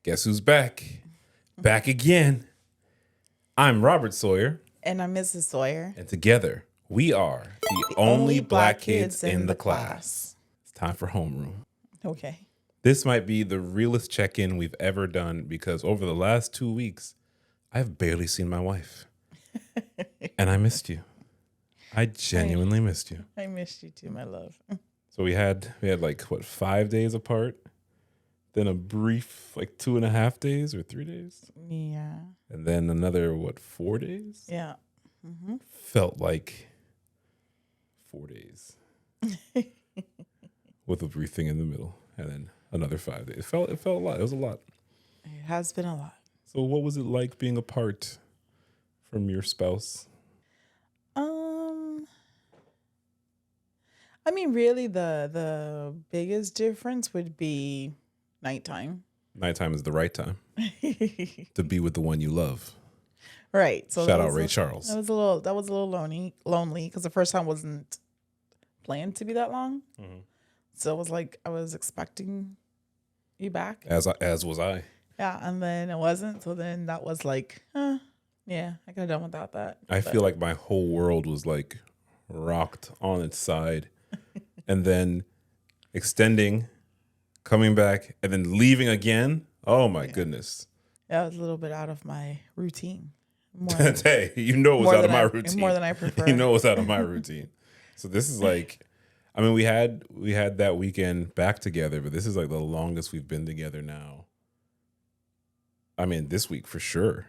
Guess who's back? Back again. I'm Robert Sawyer. And I'm Mrs. Sawyer. And together, we are the only black kids in the class. It's time for Homeroom. Okay. This might be the realest check-in we've ever done because over the last 2 weeks, I've barely seen my wife. And I missed you. I genuinely missed you. I missed you too, my love. So we had like, 5 days apart? Then a brief, 2.5 days or 3 days? Yeah. And then another, 4 days? Yeah. Mm-hmm. Felt like 4 days. With a brief thing in the middle. And then another 5 days. It felt a lot. It was a lot. It has been a lot. So what was it like being apart from your spouse? I mean, really, the biggest difference would be nighttime. Nighttime is the right time to be with the one you love. Right. So shout out Ray Charles. That was a little lonely because the first time wasn't planned to be that long. Mm-hmm. So it was like I was expecting you back. As was I. Yeah, and then it wasn't. So then that was like, yeah, I could have done without that. I feel like my whole world was rocked on its side. And then extending, coming back, and then leaving again. Oh my goodness. That was a little bit out of my routine. Hey, it was out of my routine. More than I prefer. It was out of my routine. So this is we had that weekend back together, but this is the longest we've been together now. I mean, this week for sure.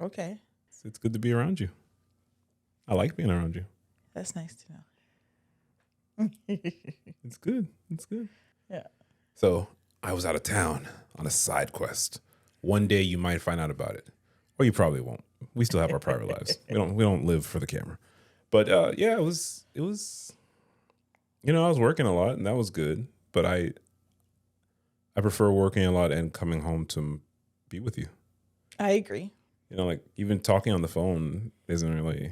Okay. It's good to be around you. I like being around you. That's nice to know. It's good. It's good. Yeah. So I was out of town on a side quest. One day you might find out about it, or you probably won't. We still have our private lives. We don't live for the camera. But it was. I was working a lot, and that was good. But I prefer working a lot and coming home to be with you. I agree. Even talking on the phone isn't really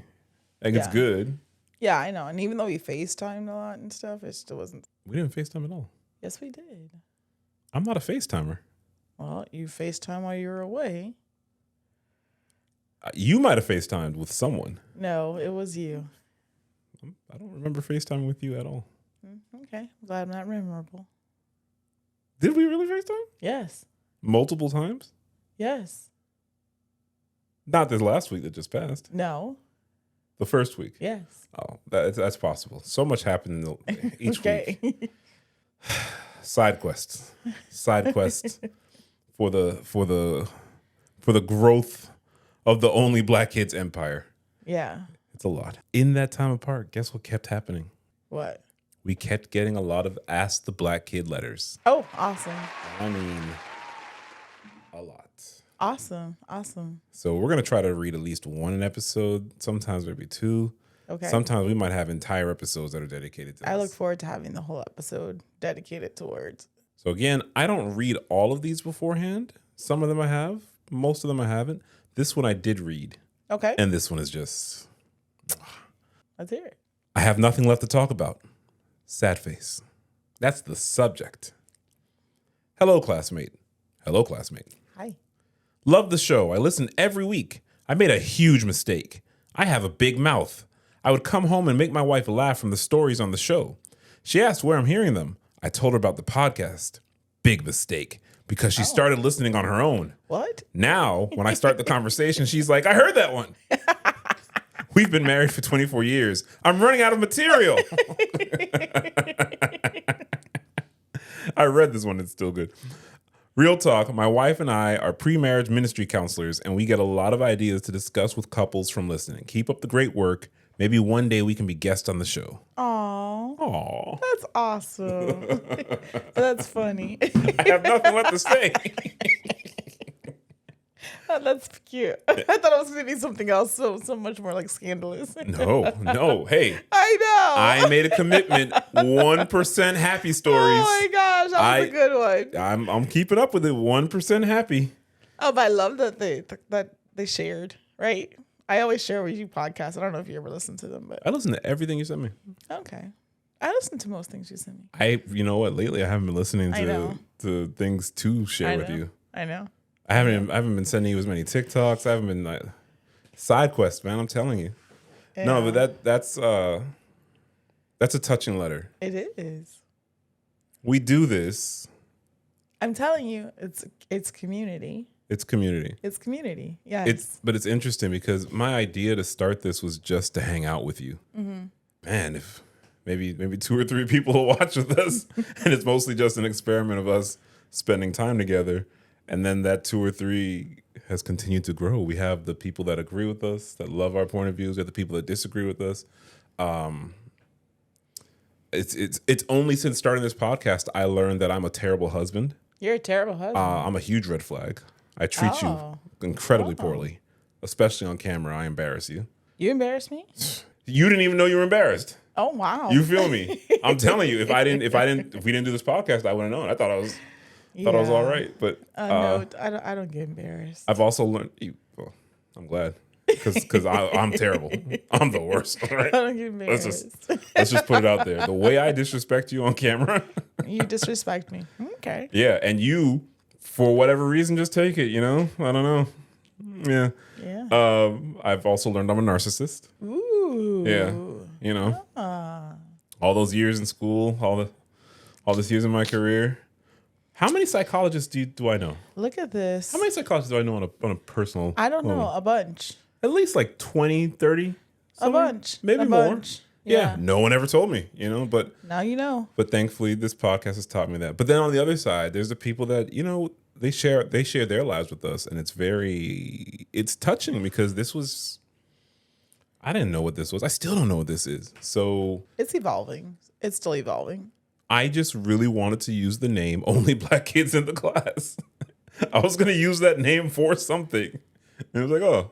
it's good. Yeah, I know. And even though we FaceTimed a lot and stuff, it still wasn't. We didn't FaceTime at all. Yes, we did. I'm not a FaceTimer. Well, you FaceTime while you were away. You might have FaceTimed with someone. No, it was you. I don't remember FaceTiming with you at all. Okay. I'm glad I'm not memorable. Did we really FaceTime? Yes. Multiple times? Yes. Not this last week that just passed. No. The first week? Yes. Oh, that's possible. So much happened each week. Side quests for the growth of the only black kids empire. Yeah. It's a lot. In that time apart, guess what kept happening? What? We kept getting a lot of Ask the Black Kid letters. Oh, awesome. I mean, a lot. Awesome. So we're going to try to read at least one an episode, sometimes maybe two. Okay. Sometimes we might have entire episodes that are dedicated to this. I look forward to having the whole episode dedicated towards. So again, I don't read all of these beforehand. Some of them I have. Most of them I haven't. This one I did read. Okay. And this one is just... Let's hear it. I have nothing left to talk about. Sad face. That's the subject. Hello, classmate. Hello, classmate. Hi. Love the show. I listen every week. I made a huge mistake. I have a big mouth. I would come home and make my wife laugh from the stories on the show. She asked where I'm hearing them. I told her about the podcast. Big mistake, because she started listening on her own. What? Now, when I start the conversation, she's like, I heard that one. We've been married for 24 years. I'm running out of material. I read this one. It's still good. Real talk, my wife and I are pre-marriage ministry counselors, and we get a lot of ideas to discuss with couples from listening. Keep up the great work. Maybe one day we can be guests on the show. Aww. That's awesome. That's funny. I have nothing left to say. That's cute. I thought it was going to be something else so much more scandalous. No. Hey. I know. I made a commitment. 1% happy stories. Oh my gosh, that was a good one. I'm keeping up with it. 1% happy. Oh, but I love that they shared, right? I always share with you podcasts. I don't know if you ever listen to them, but I listen to everything you send me. Okay. I listen to most things you send me. You know what? Lately, I haven't been listening to things to share with you. I know. I haven't been sending you as many TikToks. I haven't been like side quest, man. I'm telling you. Yeah. No, but that's a touching letter. It is. We do this. I'm telling you, it's community. It's community. It's community. Yes. But it's interesting because my idea to start this was just to hang out with you. Mm-hmm. Man, if maybe 2 or 3 people will watch with us, and it's mostly just an experiment of us spending time together, and then that 2 or 3 has continued to grow. We have the people that agree with us, that love our point of views. We have the people that disagree with us. It's only since starting this podcast I learned that I'm a terrible husband. You're a terrible husband. I'm a huge red flag. I treat you incredibly poorly, especially on camera. I embarrass you. You embarrass me? You didn't even know you were embarrassed. Oh wow! You feel me? I'm telling you, if we didn't do this podcast, I wouldn't have known. I thought I was all right, but no, I don't get embarrassed. I've also learned. Well, I'm glad because I'm terrible. I'm the worst. Right? I don't get embarrassed. Let's just put it out there. The way I disrespect you on camera, you disrespect me. Okay. Yeah, and you, for whatever reason, just take it. You know, I don't know. Yeah. Yeah. I've also learned I'm a narcissist. Ooh. Yeah. You know, all those years in school, all these years in my career. How many psychologists do I know? Look at this. How many psychologists do I know on a personal? I don't know. A bunch. At least like 20, 30. A bunch. Maybe a more. Bunch. Yeah. No one ever told me, you know, but now you know. But thankfully this podcast has taught me that. But then on the other side, there's the people that, you know, they share their lives with us, and it's touching because I didn't know what this was. I still don't know what this is. So it's evolving. It's still evolving. I just really wanted to use the name Only Black Kids in the Class. I was going to use that name for something. And it was like, oh,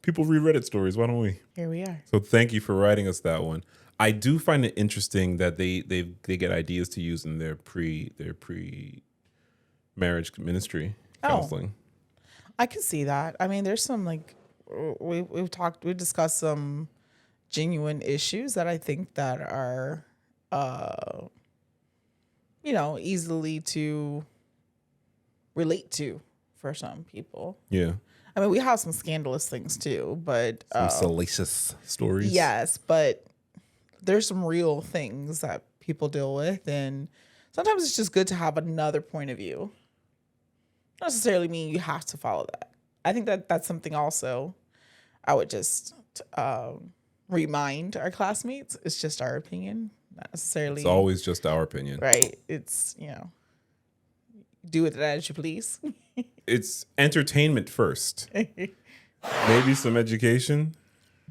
people read Reddit stories. Why don't we? Here we are. So thank you for writing us that one. I do find it interesting that they get ideas to use in their pre marriage ministry counseling. I can see that. I mean, there's some like we've discussed some genuine issues that I think that are easily to relate to for some people. Yeah. I mean, we have some scandalous things too, but some salacious stories. Yes, but there's some real things that people deal with, and sometimes it's just good to have another point of view. Not necessarily mean you have to follow that. I think that that's something also I would just remind our classmates. It's just our opinion, not necessarily. It's always just our opinion. Right. It's, do with it as you please. It's entertainment first. Maybe some education.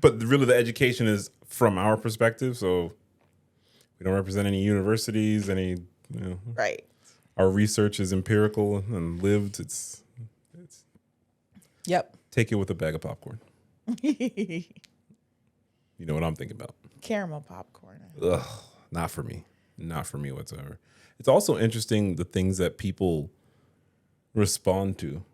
But really the education is from our perspective. So we don't represent any universities, Right. Our research is empirical and lived. It's Yep. Take it with a bag of popcorn. You know what I'm thinking about. Caramel popcorn. Ugh, not for me. Not for me whatsoever. It's also interesting the things that people respond to.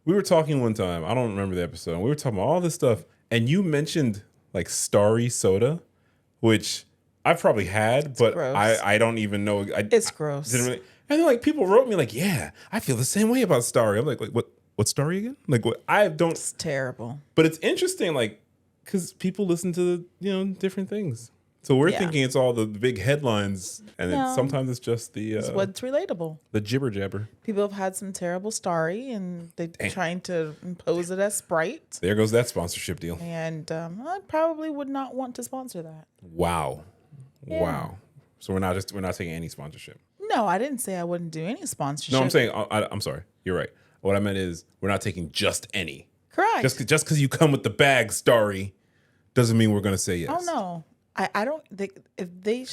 We were talking one time, I don't remember the episode, and we were talking about all this stuff, and you mentioned like Starry soda, which I've probably had, but I don't even know. It's gross. And then like people wrote me like, yeah, I feel the same way about Starry. I'm like what's Starry again? Like what? I don't. It's terrible. But it's interesting, like, because people listen to different things. So we're thinking it's all the big headlines, and sometimes it's just it's what's relatable. The jibber jabber. People have had some terrible Starry, and they're trying to impose it as Sprite. There goes that sponsorship deal. And I probably would not want to sponsor that. Wow. Yeah. Wow. So we're not taking any sponsorship. No, I didn't say I wouldn't do any sponsorship. No, I'm saying I'm sorry. You're right. What I meant is we're not taking just any. Correct. Just because you come with the bag, Starry, doesn't mean we're going to say yes. Oh no. I don't think if they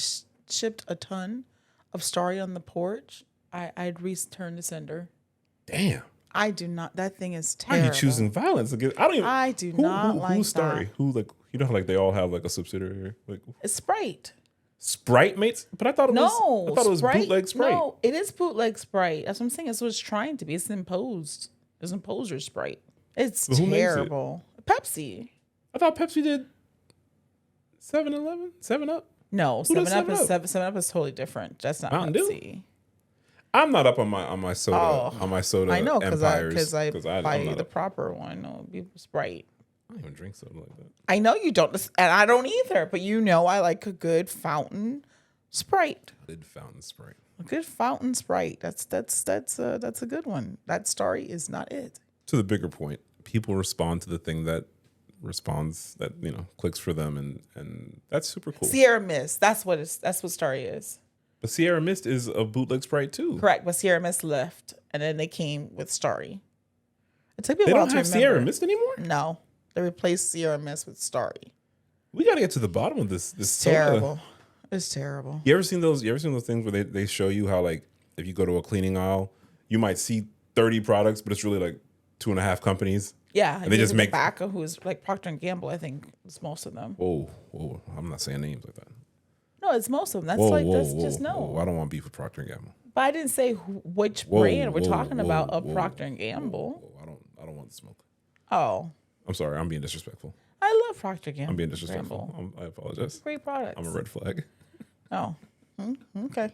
shipped a ton of Starry on the porch, I'd return to sender. Damn. I do not. That thing is terrible. Why are you choosing violence against? I don't even. I do not like who's Starry? that. Who how like they all have like a subsidiary? Like it's Sprite. Sprite mates, but I thought it was bootleg Sprite. No, it is bootleg Sprite. That's what I'm saying. It's what it's trying to be. It's imposed. It's imposer Sprite. It's terrible. Pepsi. I thought Pepsi did 7-Eleven, 7-Up. No, 7-Up is 7-Up is totally different. That's not Mountain Pepsi. Dew? I'm not up on my soda I know empires I I'm buy not the up. proper one. No, it'd be Sprite. I don't even drink soda like that. I know you don't, and I don't either. But I like a good fountain Sprite. Good fountain Sprite. A good fountain Sprite. That's a good one. That story is not it. To the bigger point, people respond to the thing that clicks for them, and that's super cool. Sierra Mist. That's what story is. But Sierra Mist is a bootleg Sprite too. Correct, but Sierra Mist left, and then they came with Starry. It took me a They while don't to have remember. Sierra Mist anymore? No, they replaced Sierra Mist with Starry. We got to get to the bottom of this. This It's soda. terrible. It's terrible. You ever seen those things where they show you how, like, if you go to a cleaning aisle, you might see 30 products, but it's really like 2.5 companies. Yeah, And they just make tobacco, who's like Procter and Gamble. I think it's most of them. Whoa, I'm not saying names like that. No, it's most of them. That's just no. Whoa. I don't want beef with Procter and Gamble. But I didn't say which brand we're talking about of Procter and Gamble. I don't want the smoke. Oh, I'm sorry. I'm being disrespectful. I love Procter and Gamble. I'm being disrespectful. I apologize. Great products. I'm a red flag. Oh, okay.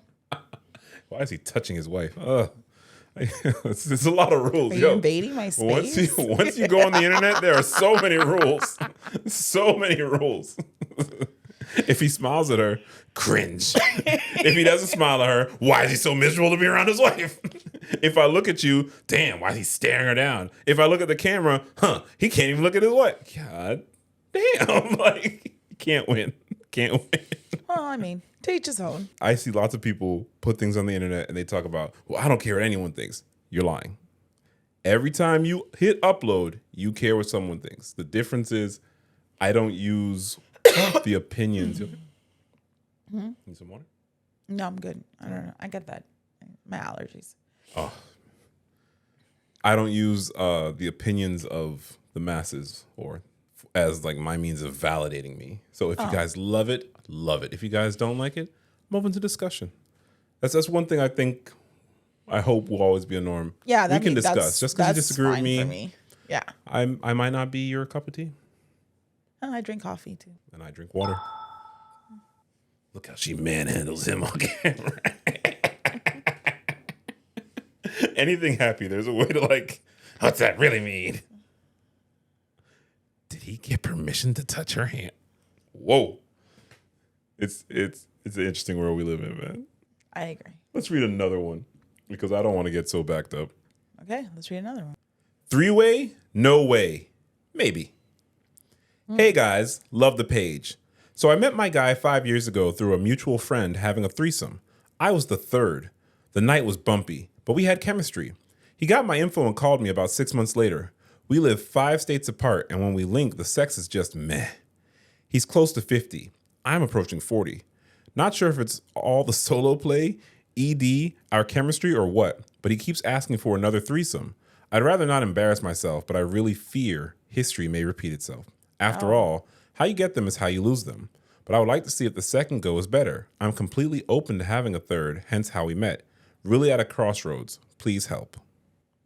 Why is he touching his wife? It's a lot of rules. Are you invading my space? Once you go on the internet, there are so many rules. So many rules. If he smiles at her, cringe. If he doesn't smile at her, why is he so miserable to be around his wife? If I look at you, damn, why is he staring her down? If I look at the camera, he can't even look at his wife. God damn, like, can't win. Can't win. Well, I mean, to each his own. I see lots of people put things on the internet and they talk about, well, I don't care what anyone thinks. You're lying. Every time you hit upload, you care what someone thinks. The difference is I don't use the opinions. You okay? Need some water? No, I'm good. I don't know. I get that. My allergies. Oh. I don't use the opinions of the masses or as like my means of validating me. So if you guys love it, love it. If you guys don't like it, I'm open to discussion. That's one thing I hope will always be a norm. Yeah, we can discuss. Just because you disagree with fine for me. Yeah. I might not be your cup of tea. Oh, I drink coffee too. And I drink water. Look how she manhandles him on camera. Anything happy, there's a way to like, what's that really mean? Did he get permission to touch her hand? Whoa. It's an interesting world we live in, man. I agree. Let's read another one because I don't want to get so backed up. Okay, let's read another one. 3-way, no way. Maybe. Hey guys, love the page. So I met my guy 5 years ago through a mutual friend having a threesome. I was the third. The night was bumpy, but we had chemistry. He got my info and called me about 6 months later. We live 5 states apart, and when we link, the sex is just meh. He's close to 50. I'm approaching 40. Not sure if it's all the solo play, ED, our chemistry, or what, but he keeps asking for another threesome. I'd rather not embarrass myself, but I really fear history may repeat itself. After all, how you get them is how you lose them. But I would like to see if the second go is better. I'm completely open to having a third, hence how we met. Really at a crossroads. Please help.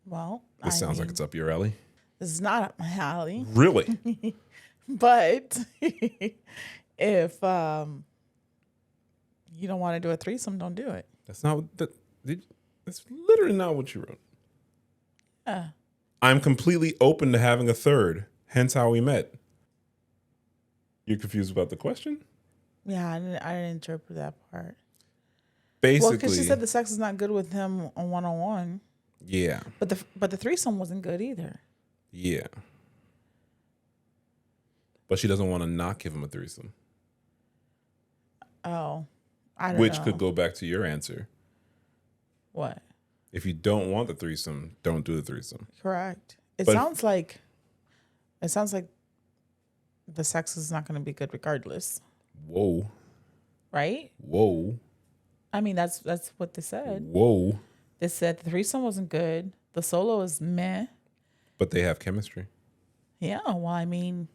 Well, This sounds like it's up your alley. This is not up my alley. Really? But if you don't want to do a threesome, don't do it. That's not what that's literally not what you wrote. I'm completely open to having a third, hence how we met. You're confused about the question? Yeah, I didn't interpret that part. Basically, Well, because she said the sex is not good with him on one-on-one. Yeah. But the threesome wasn't good either. Yeah. But she doesn't want to not give him a threesome. Oh, I don't know. Which could go back to your answer. What? If you don't want the threesome, don't do the threesome. Correct. It But sounds like the sex is not going to be good regardless. Whoa. Right? Whoa. I mean, that's what they said. Whoa. They said the threesome wasn't good. The solo is meh. But they have chemistry. Yeah, well, I mean,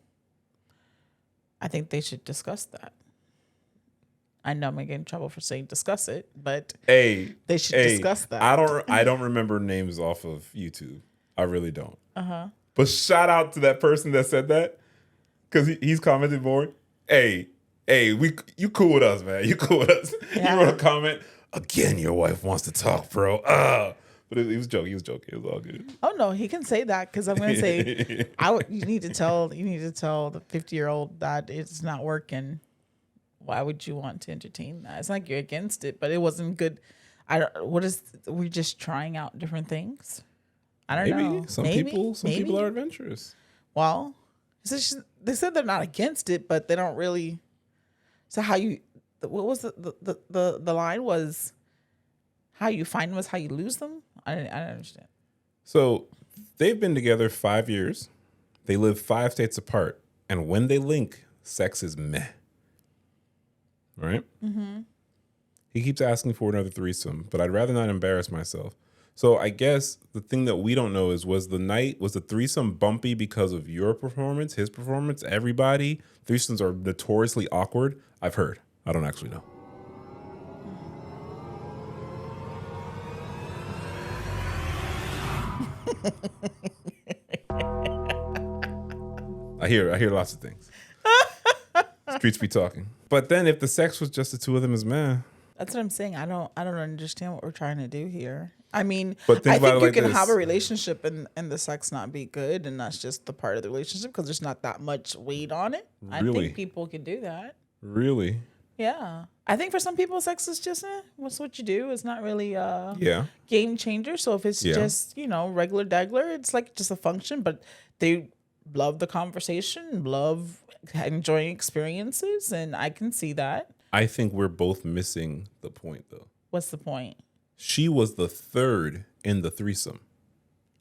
I think they should discuss that. I know I'm gonna get in trouble for saying discuss it, but they should discuss that. I don't remember names off of YouTube. I really don't. But shout out to that person that said that, because he's commented more. Hey, you cool with us, man. You cool with us. Yeah. You wrote a comment. Again, your wife wants to talk, bro. But he was joking. He was joking. It was all good. Oh no, he can say that because I'm gonna say you need to tell the 50-year-old that it's not working. Why would you want to entertain that? It's not like you're against it, but it wasn't good. We're just trying out different things. I don't know. Some people are adventurous. Well, they said they're not against it, but they don't really. So what was the line was, how you find them is how you lose them? I don't understand. So they've been together 5 years. They live 5 states apart. And when they link, sex is meh. Right? Mm-hmm. He keeps asking for another threesome, but I'd rather not embarrass myself. So I guess the thing that we don't know is, was the threesome bumpy because of your performance, his performance, everybody? Threesomes are notoriously awkward. I've heard. I don't actually know. I hear lots of things. Streets be talking. But then if the sex was just the two of them, is man. That's what I'm saying. I don't understand what we're trying to do here. I mean, but I think you can have a relationship and the sex not be good, and that's just the part of the relationship because there's not that much weight on it. Really? I think people can do that. Really? Yeah. I think for some people, sex is just what's what you do. It's not really a game changer. So if it's just, regular degler, it's like just a function, but they love the conversation, love enjoying experiences, and I can see that. I think we're both missing the point, though. What's the point? She was the third in the threesome.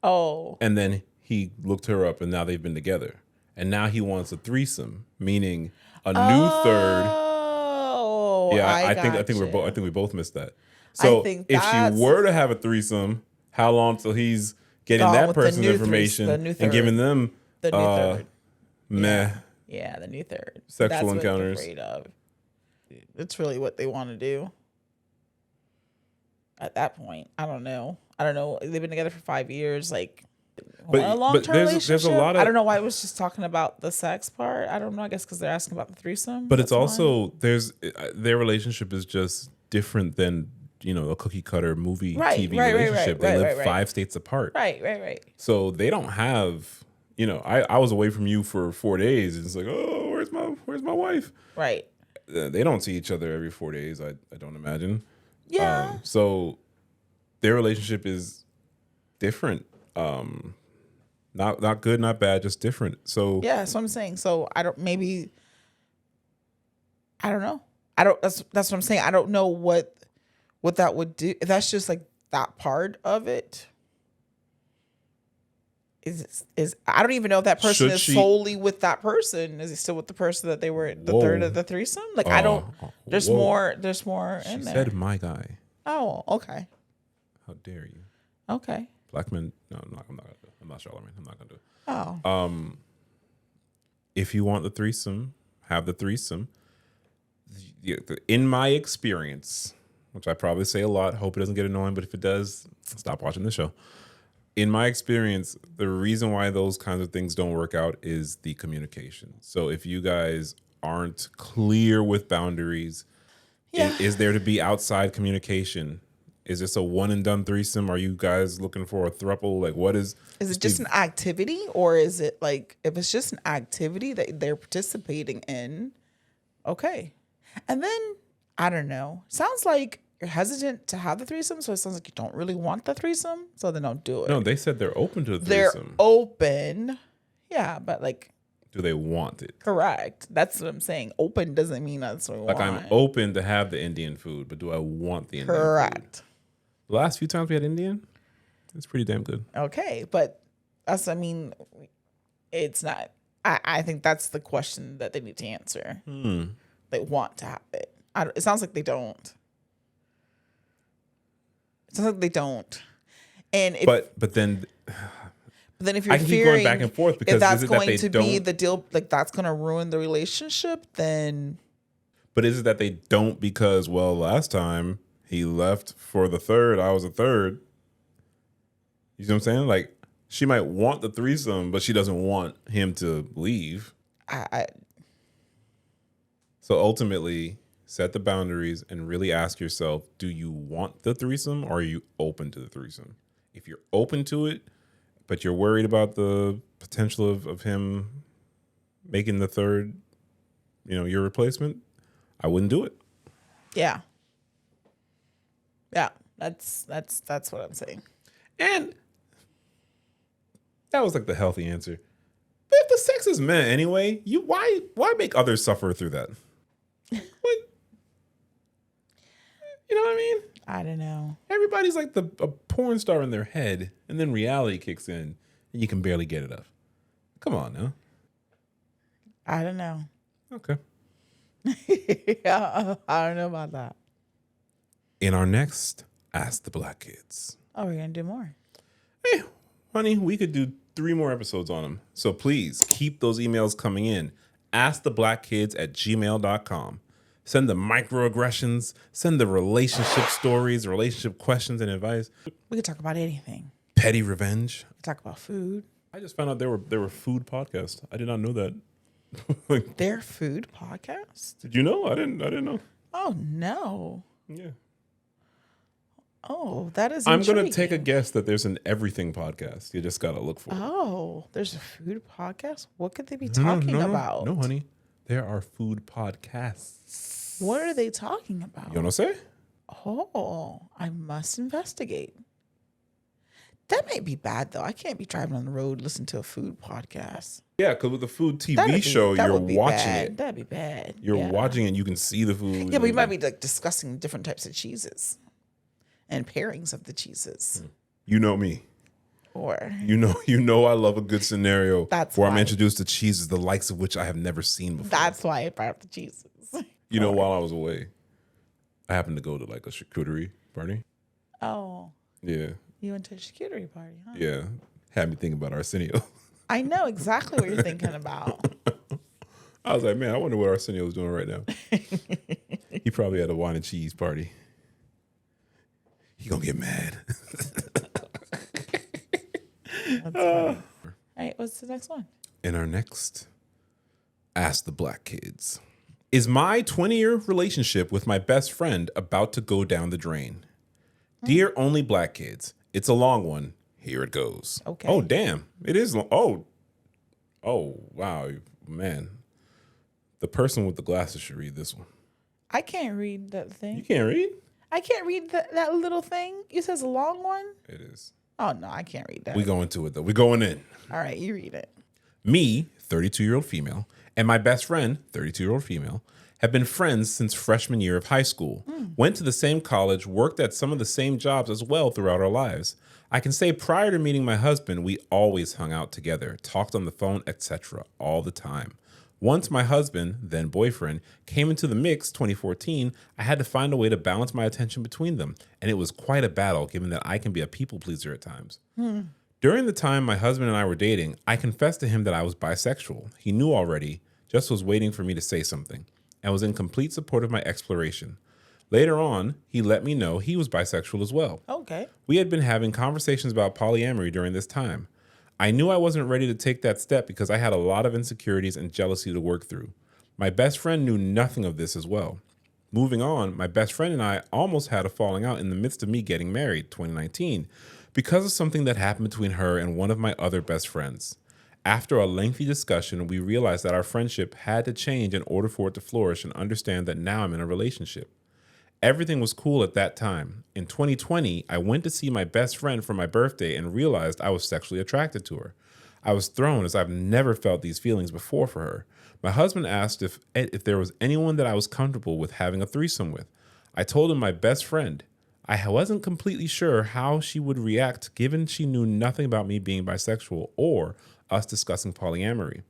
Oh. And then he looked her up, and now they've been together. And now he wants a threesome, meaning a new third. Oh, yeah, I think we both missed that. So if she were to have a threesome, how long till he's getting that person's information and giving them the new third? Meh. Yeah, the new third. Sexual encounters. What they're afraid of. It's really what they want to do. At that point, I don't know. They've been together for 5 years. Like, a long-term relationship. There's a lot of. I don't know why it was just talking about the sex part. I don't know. I guess because they're asking about the threesome. But it's also their relationship is just different than a cookie cutter movie TV relationship. They live 5 states apart. Right. So they don't have. I was away from you for 4 days. And it's like, oh, where's my wife? Right. They don't see each other every 4 days. I don't imagine. Yeah. So their relationship is different. Not good, not bad, just different. So yeah, that's what I'm saying. So I don't know. That's what I'm saying. I don't know what that would do. If that's just like that part of it. Is I don't even know if that person is solely with that person. Is he still with the person that they were the third of the threesome? Like I don't. There's more. There's more in there. She said, "My guy." Oh, okay. How dare you? Okay. Black men. No, I'm not gonna do it. I'm not Charlamagne. I'm not gonna do it. Oh. If you want the threesome, have the threesome. In my experience, which I probably say a lot, hope it doesn't get annoying, but if it does, stop watching the show. In my experience, the reason why those kinds of things don't work out is the communication. So if you guys aren't clear with boundaries, is there to be outside communication? Is this a one and done threesome? Are you guys looking for a throuple? Like, what is? Is it just an activity, or is it like if it's just an activity that they're participating in? Okay, and then I don't know. Sounds like you're hesitant to have the threesome, so it sounds like you don't really want the threesome, so then don't do it. No, they said they're open to the threesome. They're open, yeah, but like, do they want it? Correct. That's what I'm saying. Open doesn't mean that's what we want. Like I'm open to have the Indian food, but do I want the Indian food? Correct. The last few times we had Indian, it's pretty damn good. Okay, but it's not. I think that's the question that they need to answer. They want to have it. It sounds like they don't. It sounds like they don't. And but then if you're I can keep going back and forth because if that's going to be the deal, like that's going to ruin the relationship, then. But is it that they don't because last time he left for the third, I was a third. You see what I'm saying? Like she might want the threesome, but she doesn't want him to leave. So ultimately, set the boundaries, and really ask yourself, do you want the threesome or are you open to the threesome? If you're open to it, but you're worried about the potential of him making the third, your replacement, I wouldn't do it. Yeah. Yeah. That's what I'm saying. And that was like the healthy answer. But if the sex is meant anyway, why make others suffer through that? What? You know what I mean? I don't know. Everybody's like a porn star in their head, and then reality kicks in, and you can barely get it up. Come on now. I don't know. Okay. Yeah, I don't know about that. In our next Ask the Black Kids. Oh, we're going to do more. Hey, honey, we could do 3 more episodes on them. So please keep those emails coming in. asktheblackkids@gmail.com. Send the microaggressions, send the relationship stories, relationship questions and advice. We could talk about anything. Petty revenge. We could talk about food. I just found out there were food podcasts. I did not know that. Their food podcast? Did you know? I didn't know. Oh, no. Yeah. Oh, that is I'm intriguing. going to take a guess that there's an everything podcast. You just got to look for it. Oh, there's a food podcast? What could they be talking about? No, honey. There are food podcasts. What are they talking about? You want to say? Oh, I must investigate. That might be bad, though. I can't be driving on the road listening to a food podcast. Yeah, because with the food TV show, you're watching it. That'd be bad. You're watching it. You can see the food. Yeah, but you might be like discussing different types of cheeses and pairings of the cheeses. You know me. Or you know I love a good scenario where I'm why. introduced to cheeses, the likes of which I have never seen before. That's why I brought up the cheeses. While I was away, I happened to go to like a charcuterie party. Oh. Yeah. You went to a charcuterie party, huh? Yeah. Had me thinking about Arsenio. I know exactly what you're thinking about. I was like, man, I wonder what Arsenio is doing right now. He probably had a wine and cheese party. He gonna get mad. That's funny. All right, what's the next one? In our next Ask the Black Kids. Is my 20-year relationship with my best friend about to go down the drain? Dear only Black Kids, it's a long one. Here it goes. Okay. Oh, damn. It is long. Oh, wow. Man. The person with the glasses should read this one. I can't read that thing. You can't read? I can't read that little thing. You says a long one? It is. Oh, no, I can't read that. We go into it, though. We going in. All right, you read it. Me, 32-year-old female, and my best friend, 32-year-old female, have been friends since freshman year of high school. Went to the same college, worked at some of the same jobs as well throughout our lives. I can say prior to meeting my husband, we always hung out together, talked on the phone, etc. all the time. Once my husband, then boyfriend, came into the mix 2014, I had to find a way to balance my attention between them, and it was quite a battle given that I can be a people pleaser at times. During the time my husband and I were dating, I confessed to him that I was bisexual. He knew already, just was waiting for me to say something, and was in complete support of my exploration. Later on, he let me know he was bisexual as well. Okay. We had been having conversations about polyamory during this time. I knew I wasn't ready to take that step because I had a lot of insecurities and jealousy to work through. My best friend knew nothing of this as well. Moving on, my best friend and I almost had a falling out in the midst of me getting married, 2019, because of something that happened between her and one of my other best friends. After a lengthy discussion, we realized that our friendship had to change in order for it to flourish and understand that now I'm in a relationship. Everything was cool at that time. In 2020, I went to see my best friend for my birthday and realized I was sexually attracted to her. I was thrown as I've never felt these feelings before for her. My husband asked if there was anyone that I was comfortable with having a threesome with. I told him my best friend. I wasn't completely sure how she would react given she knew nothing about me being bisexual or us discussing polyamory.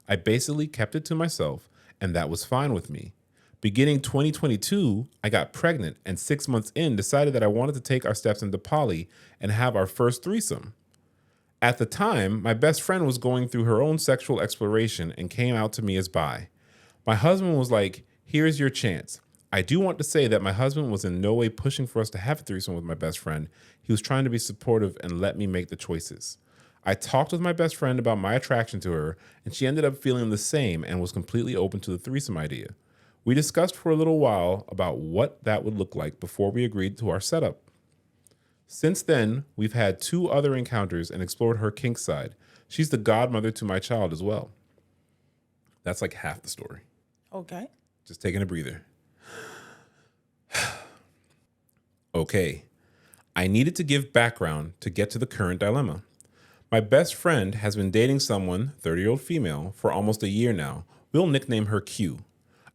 I basically kept it to myself, and that was fine with me. Beginning 2022, I got pregnant and 6 months in decided that I wanted to take our steps into poly and have our first threesome. At the time, my best friend was going through her own sexual exploration and came out to me as bi. My husband was like, here's your chance. I do want to say that my husband was in no way pushing for us to have a threesome with my best friend. He was trying to be supportive and let me make the choices. I talked with my best friend about my attraction to her, and she ended up feeling the same and was completely open to the threesome idea. We discussed for a little while about what that would look like before we agreed to our setup. Since then, we've had 2 other encounters and explored her kink side. She's the godmother to my child as well. That's like half the story. Okay. Just taking a breather. Okay. I needed to give background to get to the current dilemma. My best friend has been dating someone, 30-year-old female, for almost a year now. We'll nickname her Q.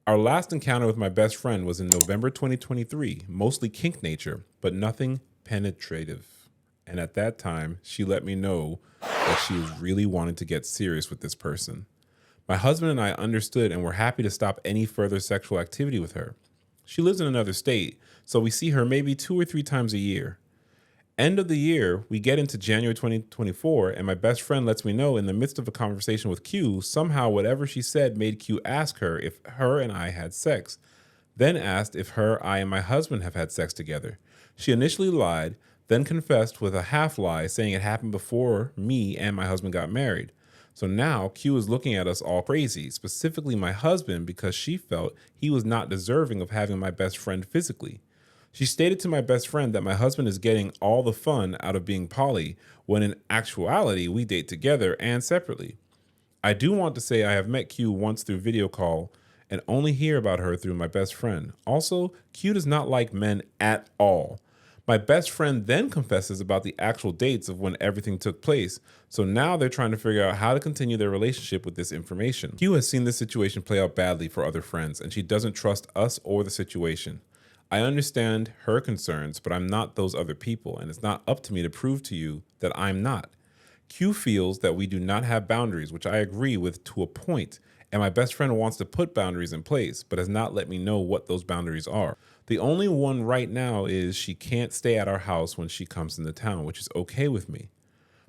Our last encounter with my best friend was in November 2023, mostly kink nature, but nothing penetrative. And at that time, she let me know that she was really wanting to get serious with this person. My husband and I understood and were happy to stop any further sexual activity with her. She lives in another state, so we see her maybe 2 or 3 times a year. End of the year, we get into January 2024, and my best friend lets me know in the midst of a conversation with Q, somehow whatever she said made Q ask her if her and I had sex, then asked if her, I, and my husband have had sex together. She initially lied, then confessed with a half lie, saying it happened before me and my husband got married. So now Q is looking at us all crazy, specifically my husband, because she felt he was not deserving of having my best friend physically. She stated to my best friend that my husband is getting all the fun out of being poly, when in actuality we date together and separately. I do want to say I have met Q once through video call and only hear about her through my best friend. Also, Q does not like men at all. My best friend then confesses about the actual dates of when everything took place, so now they're trying to figure out how to continue their relationship with this information. Q has seen this situation play out badly for other friends, and she doesn't trust us or the situation. I understand her concerns, but I'm not those other people, and it's not up to me to prove to you that I'm not. Q feels that we do not have boundaries, which I agree with to a point, and my best friend wants to put boundaries in place, but has not let me know what those boundaries are. The only one right now is she can't stay at our house when she comes into town, which is okay with me.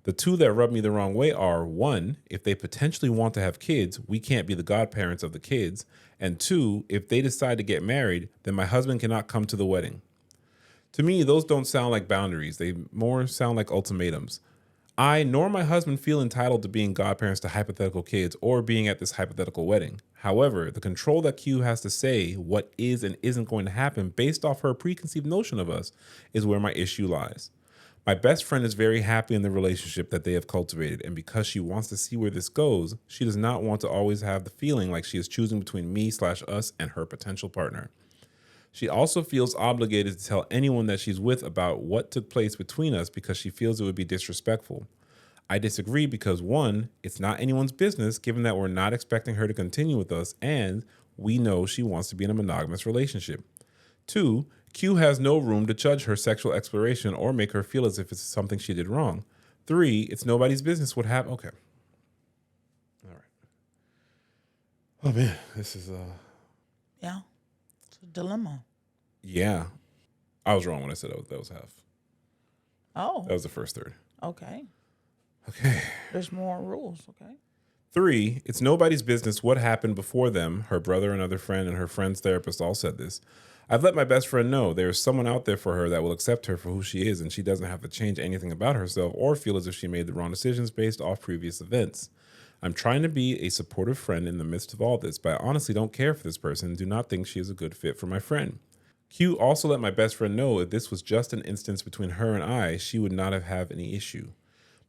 The 2 that rub me the wrong way are, 1, if they potentially want to have kids, we can't be the godparents of the kids. And 2, if they decide to get married, then my husband cannot come to the wedding. To me, those don't sound like boundaries. They more sound like ultimatums. I nor my husband feel entitled to being godparents to hypothetical kids or being at this hypothetical wedding. However, the control that Q has to say what is and isn't going to happen based off her preconceived notion of us is where my issue lies. My best friend is very happy in the relationship that they have cultivated, and because she wants to see where this goes, she does not want to always have the feeling like she is choosing between me/us and her potential partner. She also feels obligated to tell anyone that she's with about what took place between us because she feels it would be disrespectful. I disagree because 1, it's not anyone's business given that we're not expecting her to continue with us and we know she wants to be in a monogamous relationship. 2, Q has no room to judge her sexual exploration or make her feel as if it's something she did wrong. 3, it's nobody's business what happened. Okay. All right. Oh man, this is Yeah. It's a dilemma. Yeah. I was wrong when I said that was half. Oh. That was the first third. Okay. Okay. There's more rules. Okay. 3, it's nobody's business what happened before them. Her brother, another friend, and her friend's therapist all said this. I've let my best friend know there is someone out there for her that will accept her for who she is, and she doesn't have to change anything about herself or feel as if she made the wrong decisions based off previous events. I'm trying to be a supportive friend in the midst of all this, but I honestly don't care for this person and do not think she is a good fit for my friend. Q also let my best friend know if this was just an instance between her and I, she would not have any issue.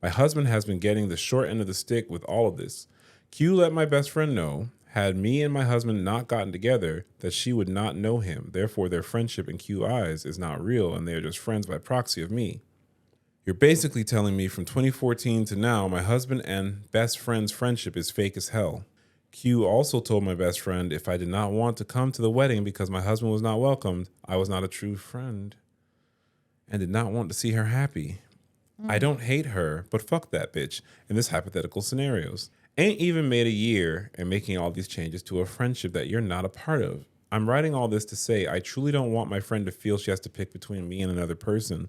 My husband has been getting the short end of the stick with all of this. Q let my best friend know, had me and my husband not gotten together, that she would not know him. Therefore, their friendship in Q eyes is not real, and they are just friends by proxy of me. You're basically telling me from 2014 to now, my husband and best friend's friendship is fake as hell. Q also told my best friend if I did not want to come to the wedding because my husband was not welcomed, I was not a true friend and did not want to see her happy. I don't hate her, but fuck that bitch in this hypothetical scenarios. Ain't even made a year and making all these changes to a friendship that you're not a part of. I'm writing all this to say I truly don't want my friend to feel she has to pick between me and another person,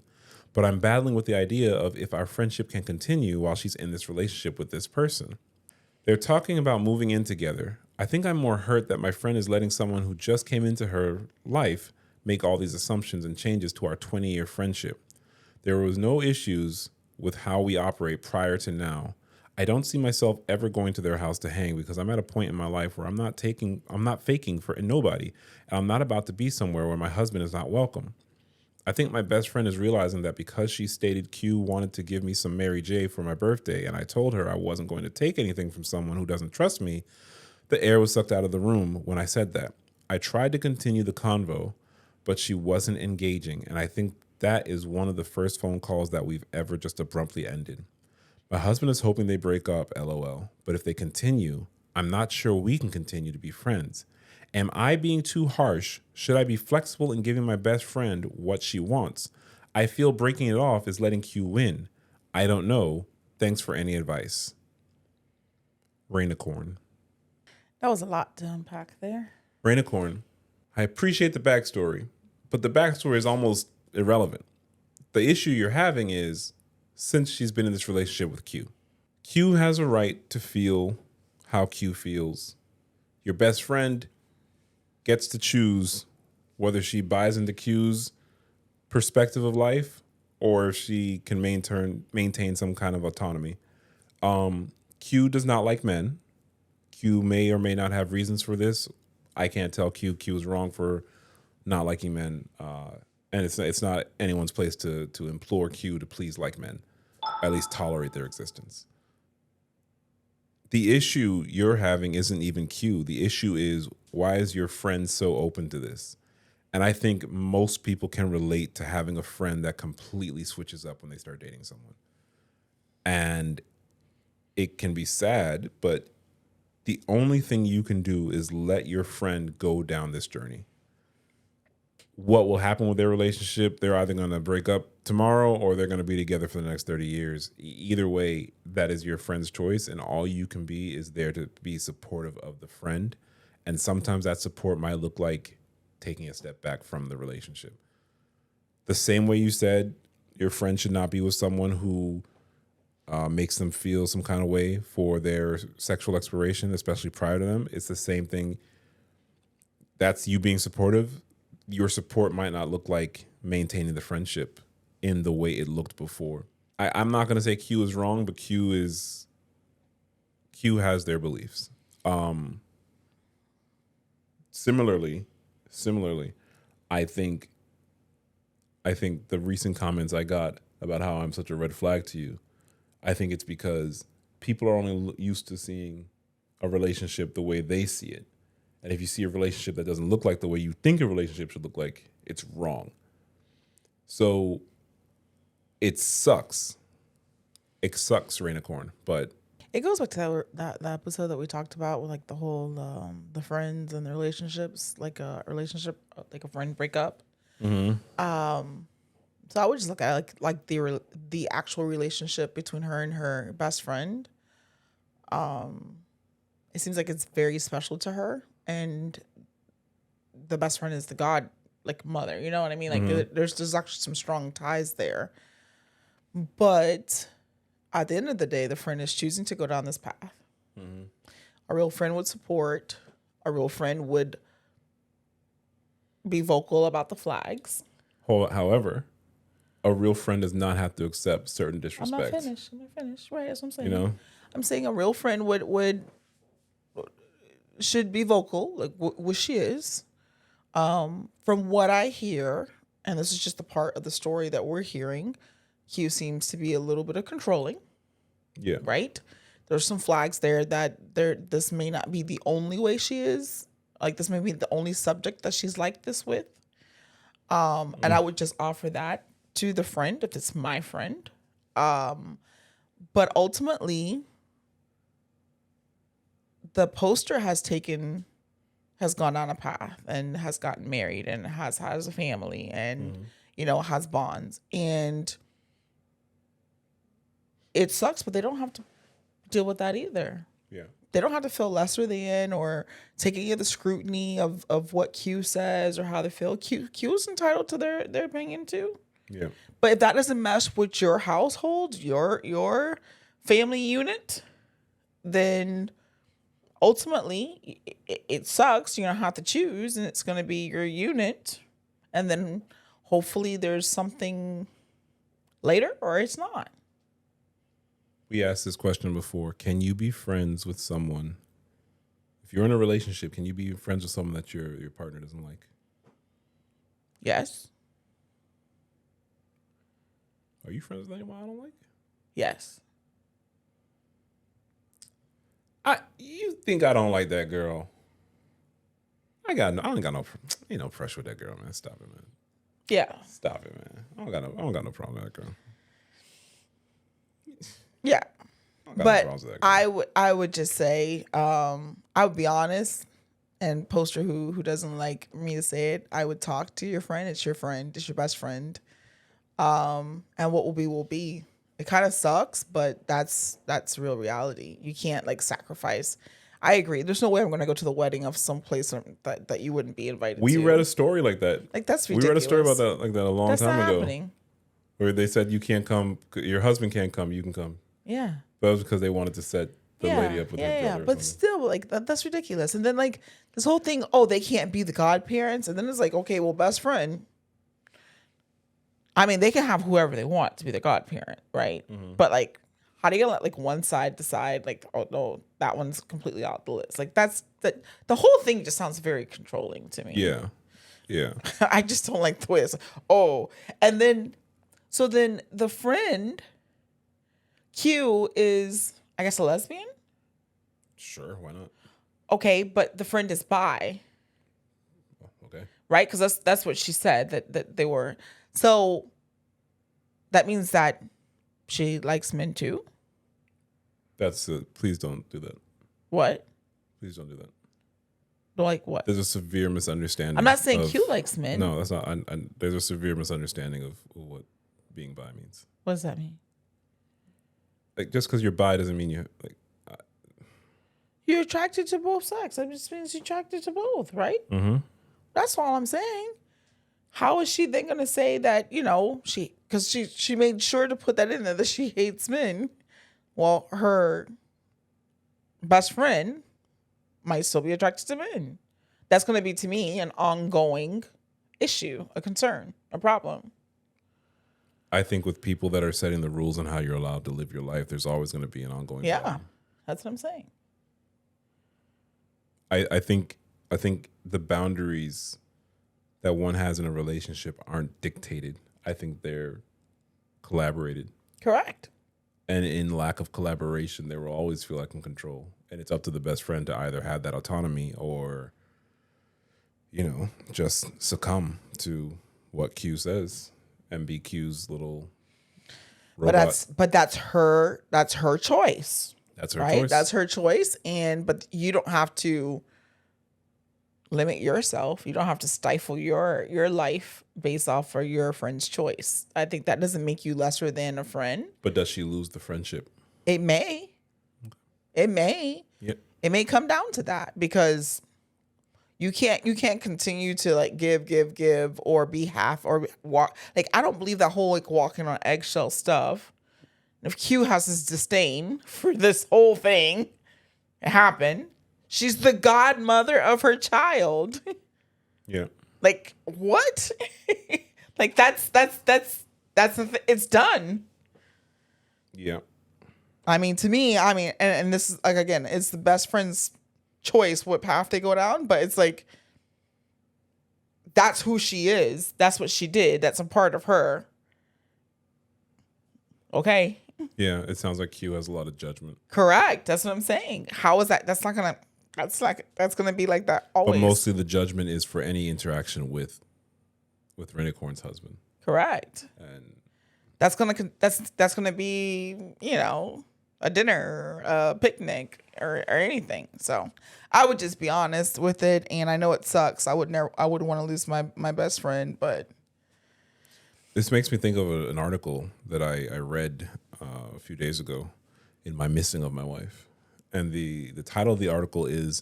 but I'm battling with the idea of if our friendship can continue while she's in this relationship with this person. They're talking about moving in together. I think I'm more hurt that my friend is letting someone who just came into her life make all these assumptions and changes to our 20-year friendship. There was no issues with how we operate prior to now. I don't see myself ever going to their house to hang because I'm at a point in my life where I'm not faking for nobody. And I'm not about to be somewhere where my husband is not welcome. I think my best friend is realizing that because she stated Q wanted to give me some Mary J for my birthday, and I told her I wasn't going to take anything from someone who doesn't trust me, the air was sucked out of the room when I said that. I tried to continue the convo, but she wasn't engaging, and I think that is one of the first phone calls that we've ever just abruptly ended. My husband is hoping they break up, LOL, but if they continue, I'm not sure we can continue to be friends. Am I being too harsh? Should I be flexible in giving my best friend what she wants? I feel breaking it off is letting Q win. I don't know. Thanks for any advice. Rainicorn. That was a lot to unpack there. Rainicorn. I appreciate the backstory, but the backstory is almost irrelevant. The issue you're having is since she's been in this relationship with Q. Q has a right to feel how Q feels. Your best friend gets to choose whether she buys into Q's perspective of life or if she can maintain some kind of autonomy. Q does not like men. Q may or may not have reasons for this. I can't tell Q. Q is wrong for not liking men. And it's not anyone's place to implore Q to please like men, at least tolerate their existence. The issue you're having isn't even Q. The issue is, why is your friend so open to this? And I think most people can relate to having a friend that completely switches up when they start dating someone. And it can be sad, but the only thing you can do is let your friend go down this journey. What will happen with their relationship? They're either going to break up tomorrow or they're going to be together for the next 30 years. Either way, that is your friend's choice. And all you can be is there to be supportive of the friend. And sometimes that support might look like taking a step back from the relationship. The same way you said your friend should not be with someone who makes them feel some kind of way for their sexual exploration, especially prior to them. It's the same thing. That's you being supportive. Your support might not look like maintaining the friendship in the way it looked before. I'm not going to say Q is wrong, but Q has their beliefs. Similarly, I think the recent comments I got about how I'm such a red flag to you, I think it's because people are only used to seeing a relationship the way they see it. And if you see a relationship that doesn't look like the way you think a relationship should look like, it's wrong. So it sucks. It sucks, Rainicorn, but It goes back to that episode that we talked about with like the whole the friends and the relationships, like a relationship, like a friend breakup. So I would just look at it like the actual relationship between her and her best friend. It seems like it's very special to her, and the best friend is the god like mother. You know what I mean? Like there's actually some strong ties there. But at the end of the day, the friend is choosing to go down this path. A real friend would support. A real friend would be vocal about the flags. However, a real friend does not have to accept certain disrespect. I'm not finished. Right, that's what I'm saying. You know? I'm saying a real friend should be vocal, like what she is. From what I hear, and this is just a part of the story that we're hearing, Q seems to be a little bit of controlling. Yeah. Right? There's some flags there that this may not be the only way she is. Like this may be the only subject that she's like this with. And I would just offer that to the friend if it's my friend. But ultimately, the poster has gone down a path and has gotten married and has a family and, has bonds. And it sucks, but they don't have to deal with that either. Yeah. They don't have to feel lesser than or take any of the scrutiny of what Q says or how they feel. Q is entitled to their opinion too. Yeah. But if that doesn't mesh with your household, your family unit, then ultimately it sucks. You're going to have to choose, and it's going to be your unit. And then hopefully there's something later, or it's not. We asked this question before. Can you be friends with someone? If you're in a relationship, can you be friends with someone that your partner doesn't like? Yes. Are you friends with anyone I don't like? Yes. You think I don't like that girl? I don't got no ain't no pressure with that girl, man. Stop it, man. Yeah. Stop it, man. I don't got no problem with that girl. Yeah. I don't got no But problems with that girl. I would just say, I would be honest, and Poster who doesn't like me to say it, I would talk to your friend. It's your friend. It's your best friend. And what will be will be. It kind of sucks, but that's real reality. You can't like sacrifice. I agree. There's no way I'm going to go to the wedding of some place that you wouldn't be invited We to. read a story like that. Like, that's We ridiculous. read a story about that like that a long That's time not ago, happening. where they said you can't come, your husband can't come, you can come. Yeah. But it was because they wanted to set the lady up with her brother. But still, like that's ridiculous. And then like this whole thing, oh, they can't be the godparents, and then it's like, okay, well, best friend. I mean, they can have whoever they want to be the godparent, right? Mm-hmm. But like, how do you let like one side decide like, oh no, that one's completely out the list? Like the whole thing just sounds very controlling to me. Yeah. Yeah. I just don't like the way it's oh, and then so then the friend Q is, I guess, a lesbian. Sure, why not? Okay, but the friend is bi, Okay. right? Because that's what she said that they were. So that means that she likes men too. That's please don't do that. What? Please don't do that. Like what? There's a severe misunderstanding. I'm not saying Q likes men. No, that's not. There's a severe misunderstanding of what being bi means. What does that mean? Like, just because you're bi doesn't mean you like. You're attracted to both sex. That just means you're attracted to both, right? Mm-hmm. That's all I'm saying. How is she then going to say that, because she made sure to put that in there that she hates men. Well, her best friend might still be attracted to men. That's going to be, to me, an ongoing issue, a concern, a problem. I think with people that are setting the rules on how you're allowed to live your life, there's always going to be an ongoing problem. That's what I'm saying. I think the boundaries that one has in a relationship aren't dictated. I think they're collaborated. Correct. And in lack of collaboration, they will always feel like in control. And it's up to the best friend to either have that autonomy or, just succumb to what Q says and be Q's little robot. But that's her choice. That's her right? choice. That's her choice. But you don't have to limit yourself. You don't have to stifle your life based off of your friend's choice. I think that doesn't make you lesser than a friend. But does she lose the friendship? It may. Okay. It may. Yep. It may come down to that because you can't continue to like give or be half or walk. Like, I don't believe that whole like walking on eggshell stuff. If Q has this disdain for this whole thing happen, she's the godmother of her child. Yeah. Like, what? Like, that's it's done. Yeah. I mean, to me, and this is like, again, it's the best friend's choice what path they go down, but it's like, that's who she is. That's what she did. That's a part of her. Okay. Yeah, it sounds like Q has a lot of judgment. Correct. That's what I'm saying. How is that? That's gonna be like that always. But mostly the judgment is for any interaction with Renicorn's husband. Correct. And that's gonna be, a dinner, a picnic, or anything. So I would just be honest with it, and I know it sucks. I wouldn't want to lose my best friend, but this makes me think of an article that I read a few days ago in my missing of my wife. And the title of the article is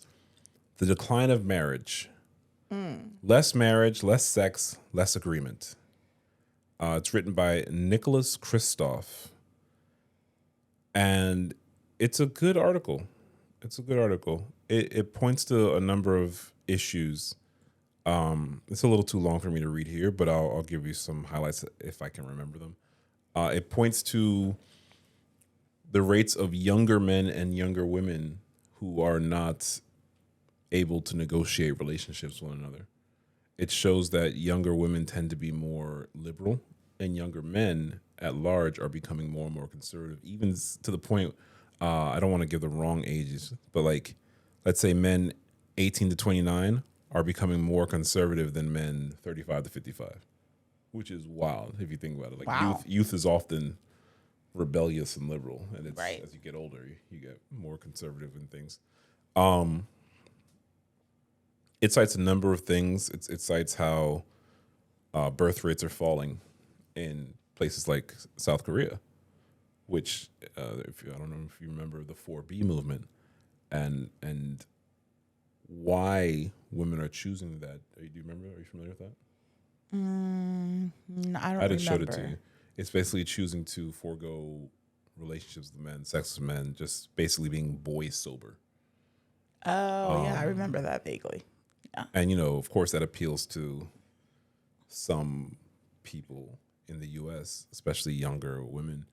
The Decline of Marriage. Less marriage, less sex, less agreement. It's written by Nicholas Kristoff. And it's a good article. It points to a number of issues. It's a little too long for me to read here, but I'll give you some highlights if I can remember them. It points to the rates of younger men and younger women who are not able to negotiate relationships with one another. It shows that younger women tend to be more liberal, and younger men at large are becoming more and more conservative, even to the point, I don't want to give the wrong ages, but like, let's say men 18 to 29 are becoming more conservative than men 35 to 55, which is wild if you think about it. Like Wow. youth is often rebellious and liberal, and it's Right. as you get older, you get more conservative in things. It cites a number of things. It cites how birth rates are falling in places like South Korea, which I don't know if you remember the 4B movement, and why women are choosing that. Do you remember? Are you familiar with that? I don't I just showed it remember. to you. It's basically choosing to forego relationships with men, sex with men, just basically being boy sober. Oh, yeah, I remember that vaguely. And, you know, of course, that appeals to some people in the U.S., especially younger women.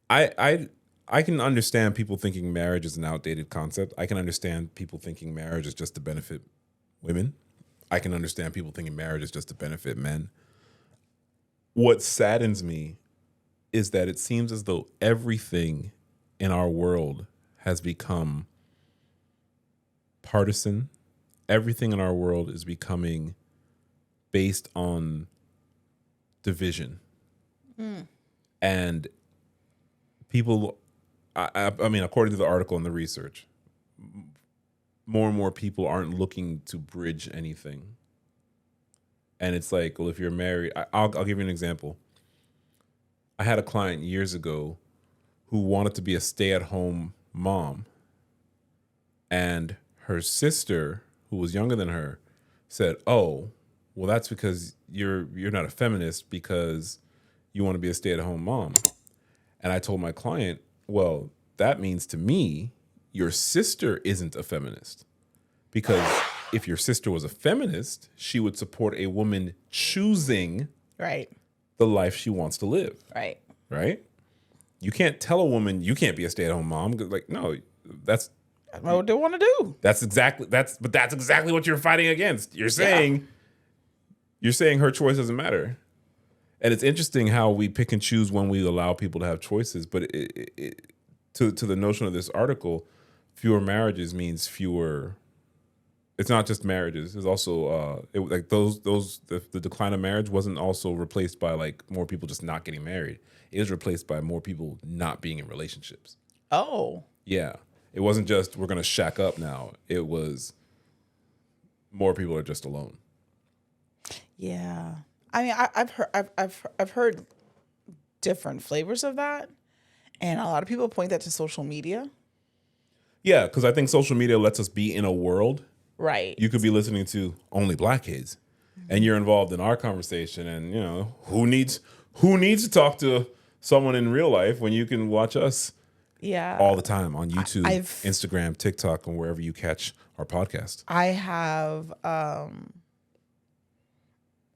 I can understand people thinking marriage is an outdated concept. I can understand people thinking marriage is just to benefit women. I can understand people thinking marriage is just to benefit men. What saddens me is that it seems as though everything in our world has become partisan. Everything in our world is becoming based on division. And people, I mean, according to the article and the research, more and more people aren't looking to bridge anything. And it's like, well, if you're married, I'll give you an example. I had a client years ago who wanted to be a stay-at-home mom, and her sister, who was younger than her, said, "Oh, well, that's because you're not a feminist because you want to be a stay-at-home mom." And I told my client, "Well, that means to me your sister isn't a feminist, because if your sister was a feminist, she would support a woman choosing Right. the life she wants to live." Right. Right? You can't tell a woman you can't be a stay-at-home mom. Like, no, that's What they want to do. that's exactly what you're fighting against. You're saying her choice doesn't matter. And it's interesting how we pick and choose when we allow people to have choices. But to the notion of this article, fewer marriages means fewer. It's not just marriages. It's also like the decline of marriage wasn't also replaced by like more people just not getting married. It was replaced by more people not being in relationships. Oh. Yeah. It wasn't just we're gonna shack up now. It was more people are just alone. Yeah. I mean, I've heard different flavors of that, and a lot of people point that to social media. Yeah, because I think social media lets us be in a world. Right. You could be listening to Only Black Kids, and you're involved in our conversation, and you know who needs to talk to someone in real life when you can watch us Yeah. all the time on YouTube, I've- Instagram, TikTok, and wherever you catch our podcast. I have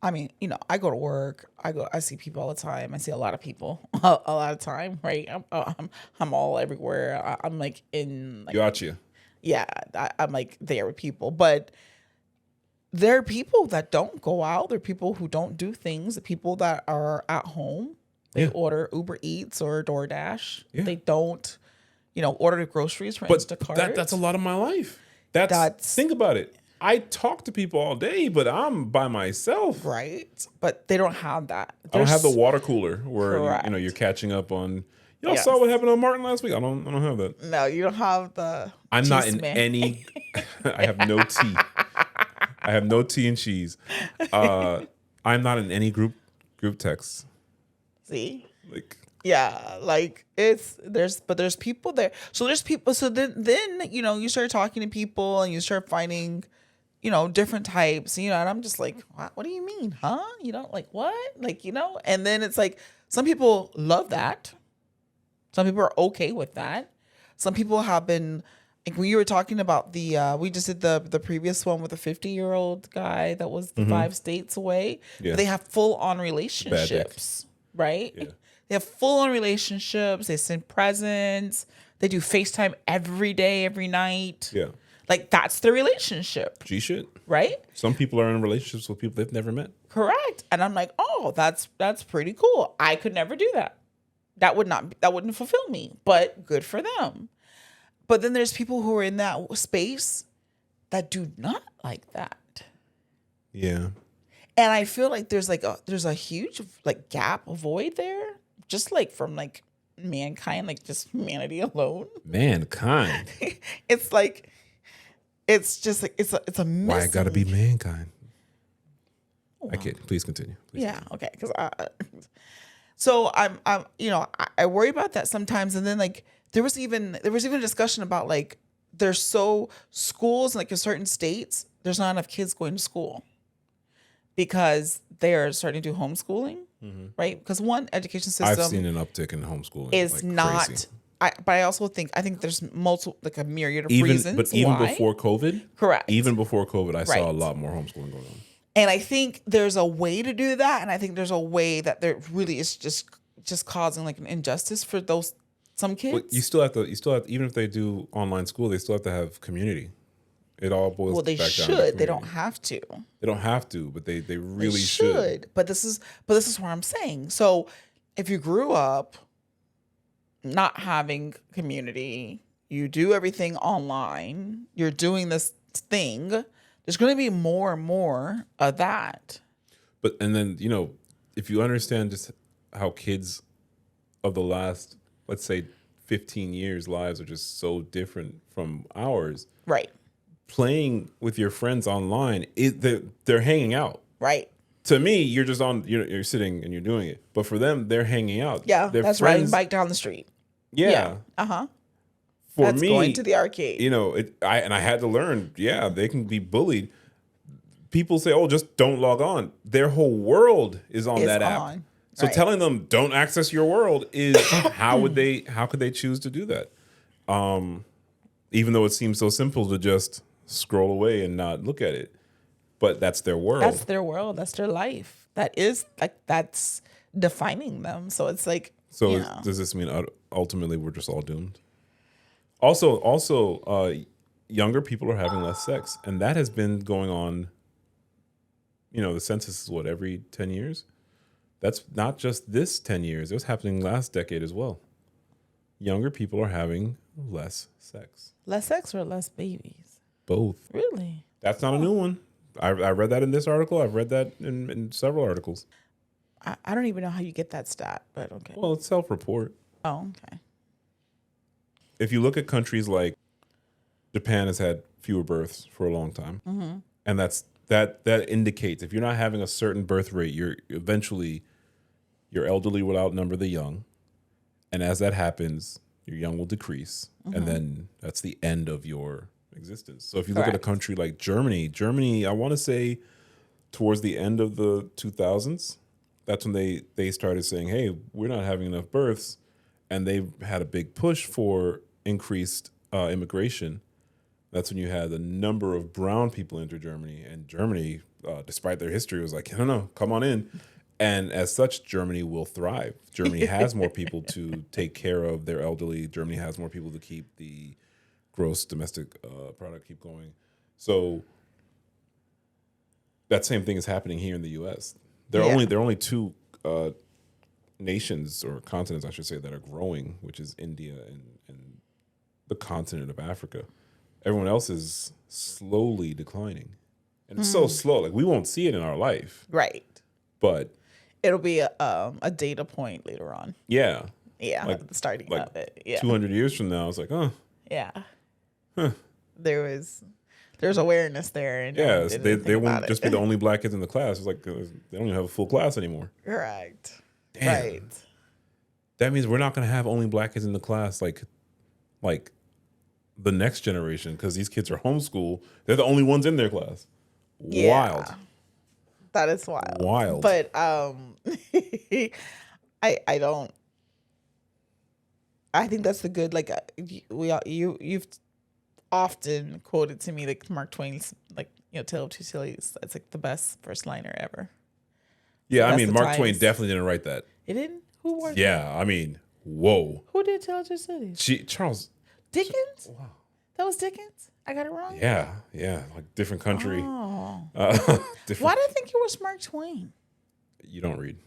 I mean, you know, I go to work. I see people all the time. I see a lot of people a lot of time, right? I'm all everywhere. I'm like in like, Gotcha. yeah, I'm like there with people, but there are people that don't go out. There are people who don't do things. The people that are at home, they Yeah. order Uber Eats or DoorDash. Yeah. They don't, you know, order the groceries from But Instacart. that's a lot of my life. That's think about it. I talk to people all day, but I'm by myself. right, but they don't have that. I don't have the There's- water cooler where Correct. you know you're catching up on. Y'all Yes. saw what happened on Martin last week. I don't have that. No, you don't have the. I'm not in cheese man. any. I have no tea. I have no tea and cheese. I'm not in any group texts. See, Like, yeah, like there's people there. So there's people. So then you know you start talking to people and you start finding, you know, different types. You know, and I'm just like, what do you mean, huh? You know, like what? Like, you know, and then it's like some people love that. Some people are okay with that. Some people have been. Like when you were talking about the, we just did the previous one with a 50-year-old guy that was 5 states away. Yeah. They have full on relationships. right? Yeah. They have full-on relationships. They send presents. They do FaceTime every day, every night. Yeah. Like, that's their relationship, G shit. right? Some people are in relationships with people they've never met. Correct. And I'm like, oh, that's pretty cool. I could never do that. That wouldn't fulfill me, but good for them. But then there's people who are in that space that do not like that. Yeah. And I feel like there's a huge like gap, a void there, just like from like mankind, like just humanity alone. Mankind. It's like, it's just like it's a missing. Why it gotta be mankind? Wow. I kid. Please continue. Please Yeah. Okay. Because so I worry about that sometimes, and then like there was even a discussion about like there's schools like in certain states there's not enough kids going to school because they are starting to do homeschooling, right? Because one education system I've seen an uptick in homeschooling. is like not. crazy. But I also think there's multiple like a myriad of Even reasons. but even why. before COVID, Correct. Even before COVID, I Right. saw a lot more homeschooling going on. And I think there's a way to do that, and I think there's a way that there really is just causing like an injustice for some kids. But you still have to even if they do online school, they still have to have community. It all boils Well, they back down to should. community. They don't have to. They don't have to, but they really They should. But this is what I'm saying. So if you grew up not having community, you do everything online, you're doing this thing, there's going to be more and more of that. But and then, if you understand just how kids of the last, let's say 15 years lives are just so different from ours. Right. Playing with your friends online, they're hanging out. Right. To me, you're just you're sitting and you're doing it. But for them, they're hanging out. Yeah, Their that's friends, riding a bike down the street. Yeah. Uh-huh. For That's me, going to the arcade. I had to learn, they can be bullied. People say, oh, just don't log on. Their whole world is on that app. So Right. telling them don't access your world is how could they choose to do that? Even though it seems so simple to just scroll away and not look at it. But that's their world. That's their world. That's their life. That's defining them. So it's like, So does this mean ultimately we're just all doomed? Also, younger people are having less sex, and that has been going on. The census is every 10 years? That's not just this 10 years. It was happening last decade as well. Younger people are having less sex. less sex or less babies. Both. Really? That's not a new one. I read that in this article. I've read that in several articles. I don't even know how you get that stat, but okay. Well, it's self-report. Oh, okay. If you look at countries like Japan has had fewer births for a long time. Mm-hmm. And that indicates if you're not having a certain birth rate, you're eventually your elderly will outnumber the young. And as that happens, your young will decrease. Mm-hmm. And then that's the end of your existence. So if you look at a Correct. country like Germany, I want to say towards the end of the 2000s, that's when they started saying, hey, we're not having enough births. And they had a big push for increased immigration. That's when you had a number of brown people enter Germany. And Germany, despite their history, was like, no, come on in. And as such, Germany will thrive. Germany has more people to take care of their elderly. Germany has more people to keep the gross domestic product keep going. So that same thing is happening here in the U.S. There are only two nations or continents, I should say, that are growing, which is India and the continent of Africa. Everyone else is slowly declining. And it's so slow. Like, we won't see it in our life. Right. But It'll be a data point later on. yeah. Yeah. Like- at the starting like of it. Yeah. 200 years from now, it's like, Yeah. Huh. There's awareness there. And yeah, didn't they think won't about just it. be the only black kids in the class. It's like they don't even have a full class anymore. Right. Damn. Right. That means we're not going to have only black kids in the class like the next generation, because these kids are homeschooled. They're the only ones in their class. Yeah. Wild. That is wild. Wild. But I think that's the good, like, you've often quoted to me like Mark Twain's Tale of Two Cities. It's like the best first liner ever. Yeah, I That's mean, the Mark Twain times. definitely didn't write that. It didn't? Who was it? Yeah, I mean, whoa. Who did Tale of Two Cities? Charles. Dickens? Wow. That was Dickens? I got it wrong? Yeah, like different country. Oh. Different. Why did I think it was Mark Twain? You don't read.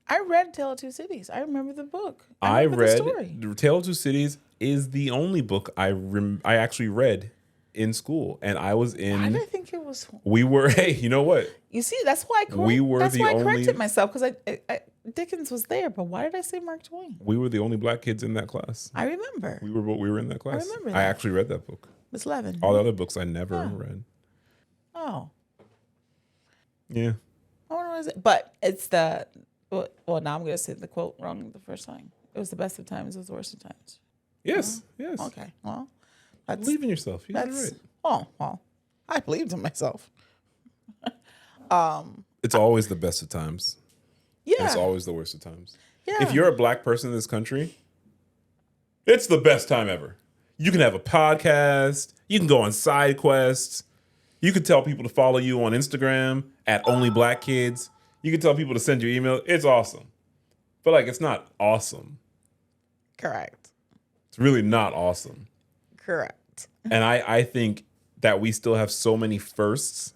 I read Tale of Two Cities. I remember the book. I remember read the story. Tale of Two Cities is the only book I actually read in school, and I was in. Why did I think it was? We were. Hey, you know what? You see, that's why I corrected myself because I Dickens was there, but why did I say Mark Twain? We were the only black kids in that class. I remember. We were in that class. I remember I that. actually read that book. Miss Levin. All the other books I never read. Oh. Yeah. I wonder what is it. But it's the well, now I'm gonna say the quote wrong the first time. It was the best of times, it was the worst of times. Yes. Yes. Okay. Well, Believe in yourself. You got it right. Oh, well, I believed in myself. It's always the best of times. Yeah. It's always the worst of times. Yeah. If you're a black person in this country, it's the best time ever. You can have a podcast. You can go on side quests. You can tell people to follow you on Instagram at @onlyblackkids. You can tell people to send you email. It's awesome. But like, it's not awesome. Correct. It's really not awesome. Correct. And I think that we still have so many firsts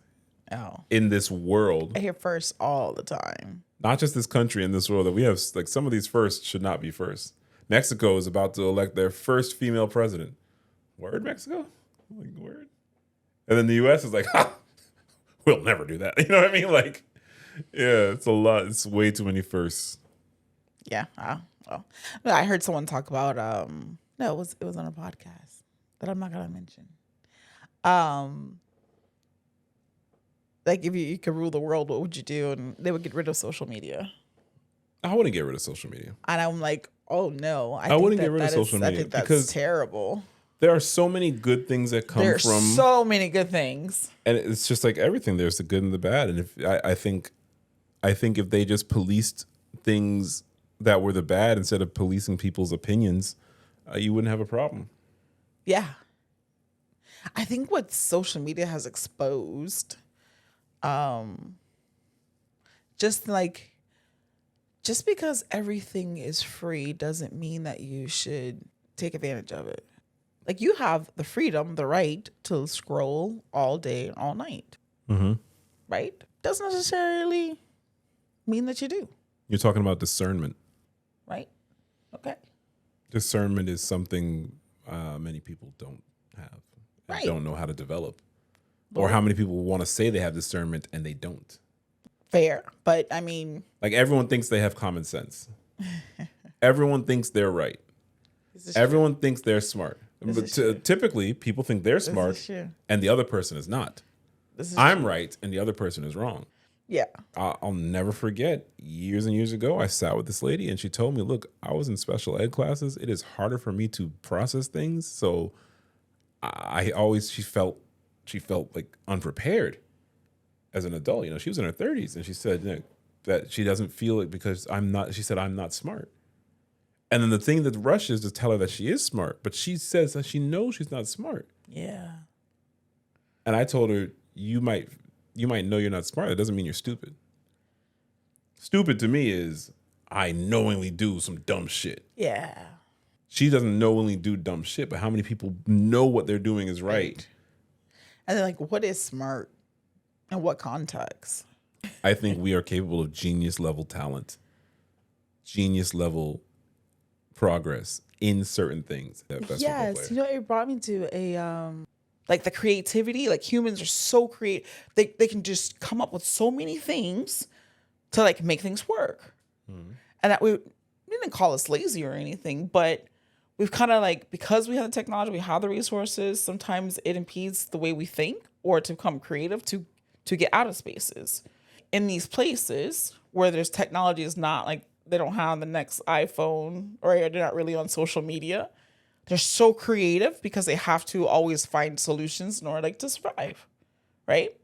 in this world. I hear first all the time. Not just this country, in this world, that we have, like, some of these firsts should not be first. Mexico is about to elect their first female president. Word, Mexico? Like, word? And then the U.S. is like, ha, we'll never do that. You know what I mean? Like, yeah, it's a lot. It's way too many firsts. Yeah. Well, I heard someone talk about no, it was on a podcast that I'm not gonna mention. Like if you could rule the world, what would you do? And they would get rid of social media. I wouldn't get rid of social media. And I'm like, oh no, I wouldn't get rid of social media. I think that's because terrible. There are so many good things that come There's from. so many good things. And it's just like everything. There's the good and the bad. And if I think if they just policed things that were the bad instead of policing people's opinions, you wouldn't have a problem. Yeah. I think what social media has exposed, just because everything is free doesn't mean that you should take advantage of it. Like you have the freedom, the right to scroll all day and all night. Mm-hmm. Right? Doesn't necessarily mean that you do. You're talking about discernment. Right? Okay. Discernment is something many people don't have and Right. don't know how to develop. Or how many people want to say they have discernment and they don't. Fair. But I mean, like everyone thinks they have common sense. Everyone thinks they're right. Everyone thinks they're smart. But typically, people think they're smart and the other person is not. I'm right and the other person is wrong. Yeah. I'll never forget, years and years ago, I sat with this lady and she told me, look, I was in special ed classes. It is harder for me to process things. So she felt like unprepared as an adult. You know, she was in her 30s and she said that she doesn't feel it because I'm not smart. And then the thing that rushes to tell her that she is smart, but she says that she knows she's not smart. Yeah. And I told her, you might know you're not smart. That doesn't mean you're stupid. Stupid to me is I knowingly do some dumb shit. Yeah. She doesn't knowingly do dumb shit, but how many people know what they're doing is right? And they're like, what is smart? In what context? I think we are capable of genius level talent, genius level progress in certain things. Yes, it brought me to a like the creativity. Like humans are so creative; they can just come up with so many things to like make things work. Mm-hmm. And that we didn't call us lazy or anything, but we've kind of like, because we have the technology, we have the resources. Sometimes it impedes the way we think or to become creative to get out of spaces in these places where there's technology is not like. They don't have the next iPhone or they're not really on social media. They're so creative because they have to always find solutions in order like to survive, right?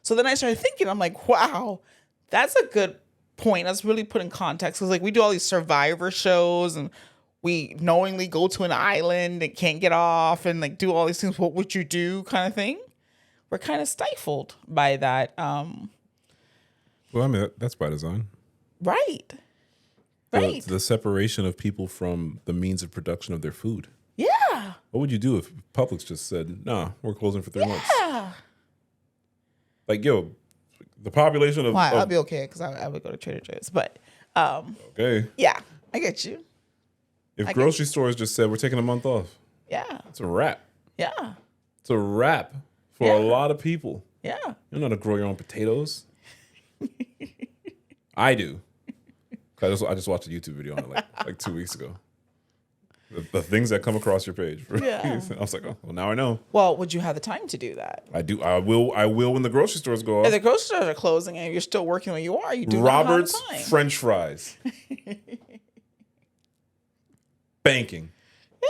So then I started thinking, I'm like, wow, that's a good point. That's really put in context because like we do all these survivor shows and we knowingly go to an island and can't get off and like do all these things. What would you do kind of thing? We're kind of stifled by that. Well, I mean, that's by design. Right. Right. the separation of people from the means of production of their food. Yeah. What would you do if Publix just said, "Nah, we're closing for 3 months"? Yeah. Like, yo, the population of, Well, I'll be okay because I would go to Trader Joe's. But okay, yeah, I get you. if grocery stores just said we're taking a month off, Yeah. it's a wrap. Yeah. It's a wrap for a lot of people. Yeah. You don't know how to grow your own potatoes. I do. I just watched a YouTube video on it like 2 weeks ago. The things that come across your page. Yeah. I was like, oh, well, now I know. Well, would you have the time to do that? I do. I will when the grocery stores go If off. the grocery stores are closing and you're still working where you are, you do Robert's not have the time. French fries. Banking.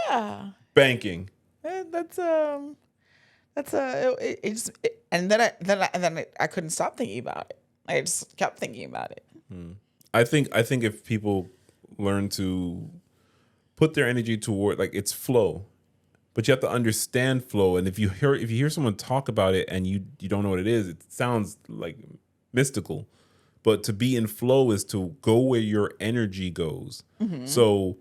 Yeah. Banking. That's and then I couldn't stop thinking about it. I just kept thinking about it. I think if people learn to put their energy toward, like, it's flow, but you have to understand flow. And if you hear someone talk about it and you don't know what it is, it sounds like mystical. But to be in flow is to go where your energy goes. Mm-hmm. So,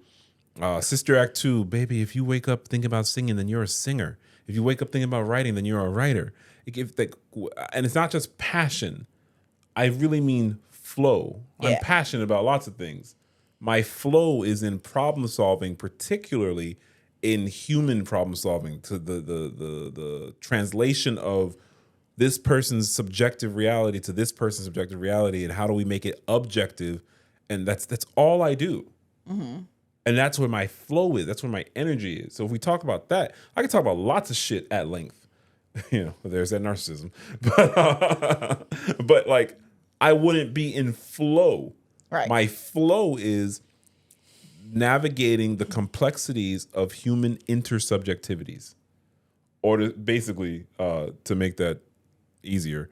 Sister Act 2, baby, if you wake up thinking about singing, then you're a singer. If you wake up thinking about writing, then you're a writer. And it's not just passion. I really mean flow. Yeah. I'm passionate about lots of things. My flow is in problem solving, particularly in human problem solving, to the translation of this person's subjective reality to this person's subjective reality, and how do we make it objective? And that's all I do. Mm-hmm. And that's where my flow is. That's where my energy is. So if we talk about that, I can talk about lots of shit at length. There's that narcissism. But like, I wouldn't be in flow. Right. My flow is navigating the complexities of human intersubjectivities. Or to make that easier,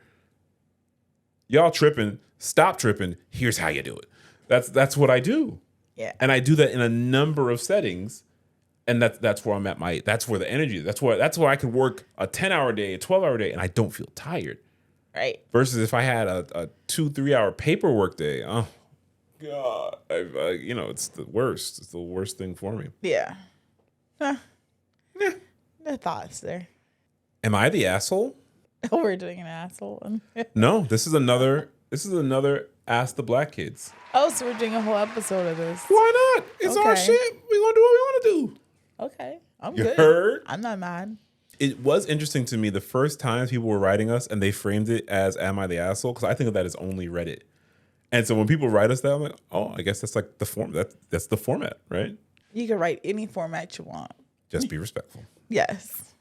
y'all tripping, stop tripping, here's how you do it. That's what I do. Yeah. And I do that in a number of settings. And that's where I'm at that's where the energy is. That's where I could work a 10-hour day, a 12-hour day, and I don't feel tired. Right. Versus if I had a 2-3 hour paperwork day, oh God, it's the worst. It's the worst thing for me. Yeah. The thoughts there. Am I the asshole? We're doing an asshole. No, this is another Ask the Black Kids. Oh, so we're doing a whole episode of this. Why not? It's our shit. We're gonna do what we want to do. Okay. I'm you good. Heard? I'm not mad. It was interesting to me the first times people were writing us and they framed it as "Am I the asshole?" Because I think of that as only Reddit. And so when people write us that, I'm like, oh, I guess that's like the form. That's the format, right? You can write any format you want. Just be respectful. Yes.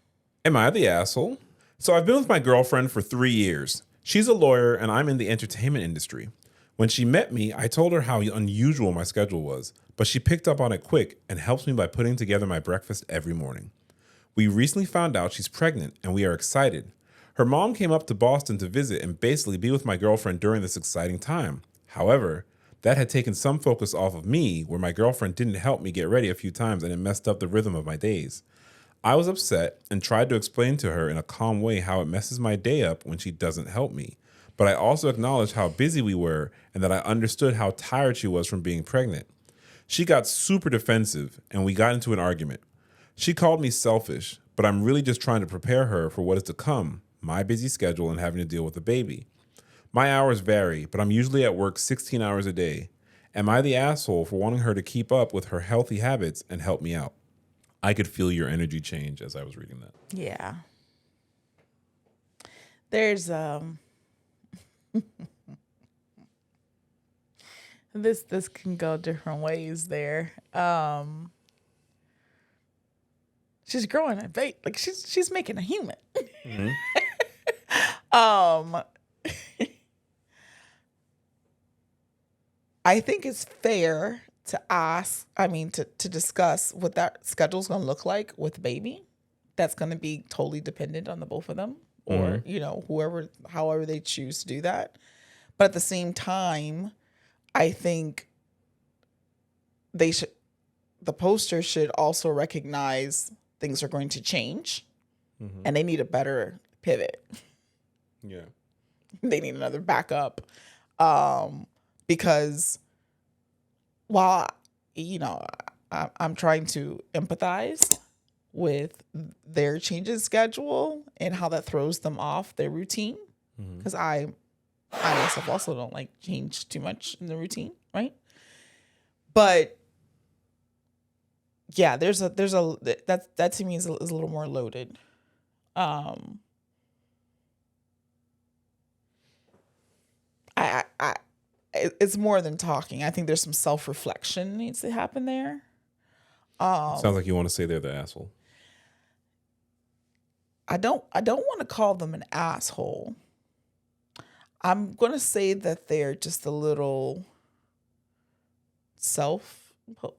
Am I the asshole? So I've been with my girlfriend for 3 years. She's a lawyer and I'm in the entertainment industry. When she met me, I told her how unusual my schedule was, but she picked up on it quick and helps me by putting together my breakfast every morning. We recently found out she's pregnant and we are excited. Her mom came up to Boston to visit and basically be with my girlfriend during this exciting time. However, that had taken some focus off of me, where my girlfriend didn't help me get ready a few times and it messed up the rhythm of my days. I was upset and tried to explain to her in a calm way how it messes my day up when she doesn't help me. But I also acknowledged how busy we were and that I understood how tired she was from being pregnant. She got super defensive and we got into an argument. She called me selfish, but I'm really just trying to prepare her for what is to come, my busy schedule and having to deal with a baby. My hours vary, but I'm usually at work 16 hours a day. Am I the asshole for wanting her to keep up with her healthy habits and help me out? I could feel your energy change as I was reading that. Yeah. There's this can go different ways there. She's growing a baby. Like she's making a human. Mm-hmm. I think it's fair to ask, to discuss what that schedule's going to look like with baby. That's going to be totally dependent on the both of them, or, however they choose to do that. But at the same time, I think the poster should also recognize things are going to change, and they need a better pivot. Yeah. They need another backup, because while, I'm trying to empathize with their change in schedule and how that throws them off their routine, because I myself also don't like change too much in the routine, right? But yeah, that to me is a little more loaded. It's more than talking. I think there's some self-reflection needs to happen there. Sounds like you want to say they're the asshole. I don't want to call them an asshole. I'm going to say that they're just a little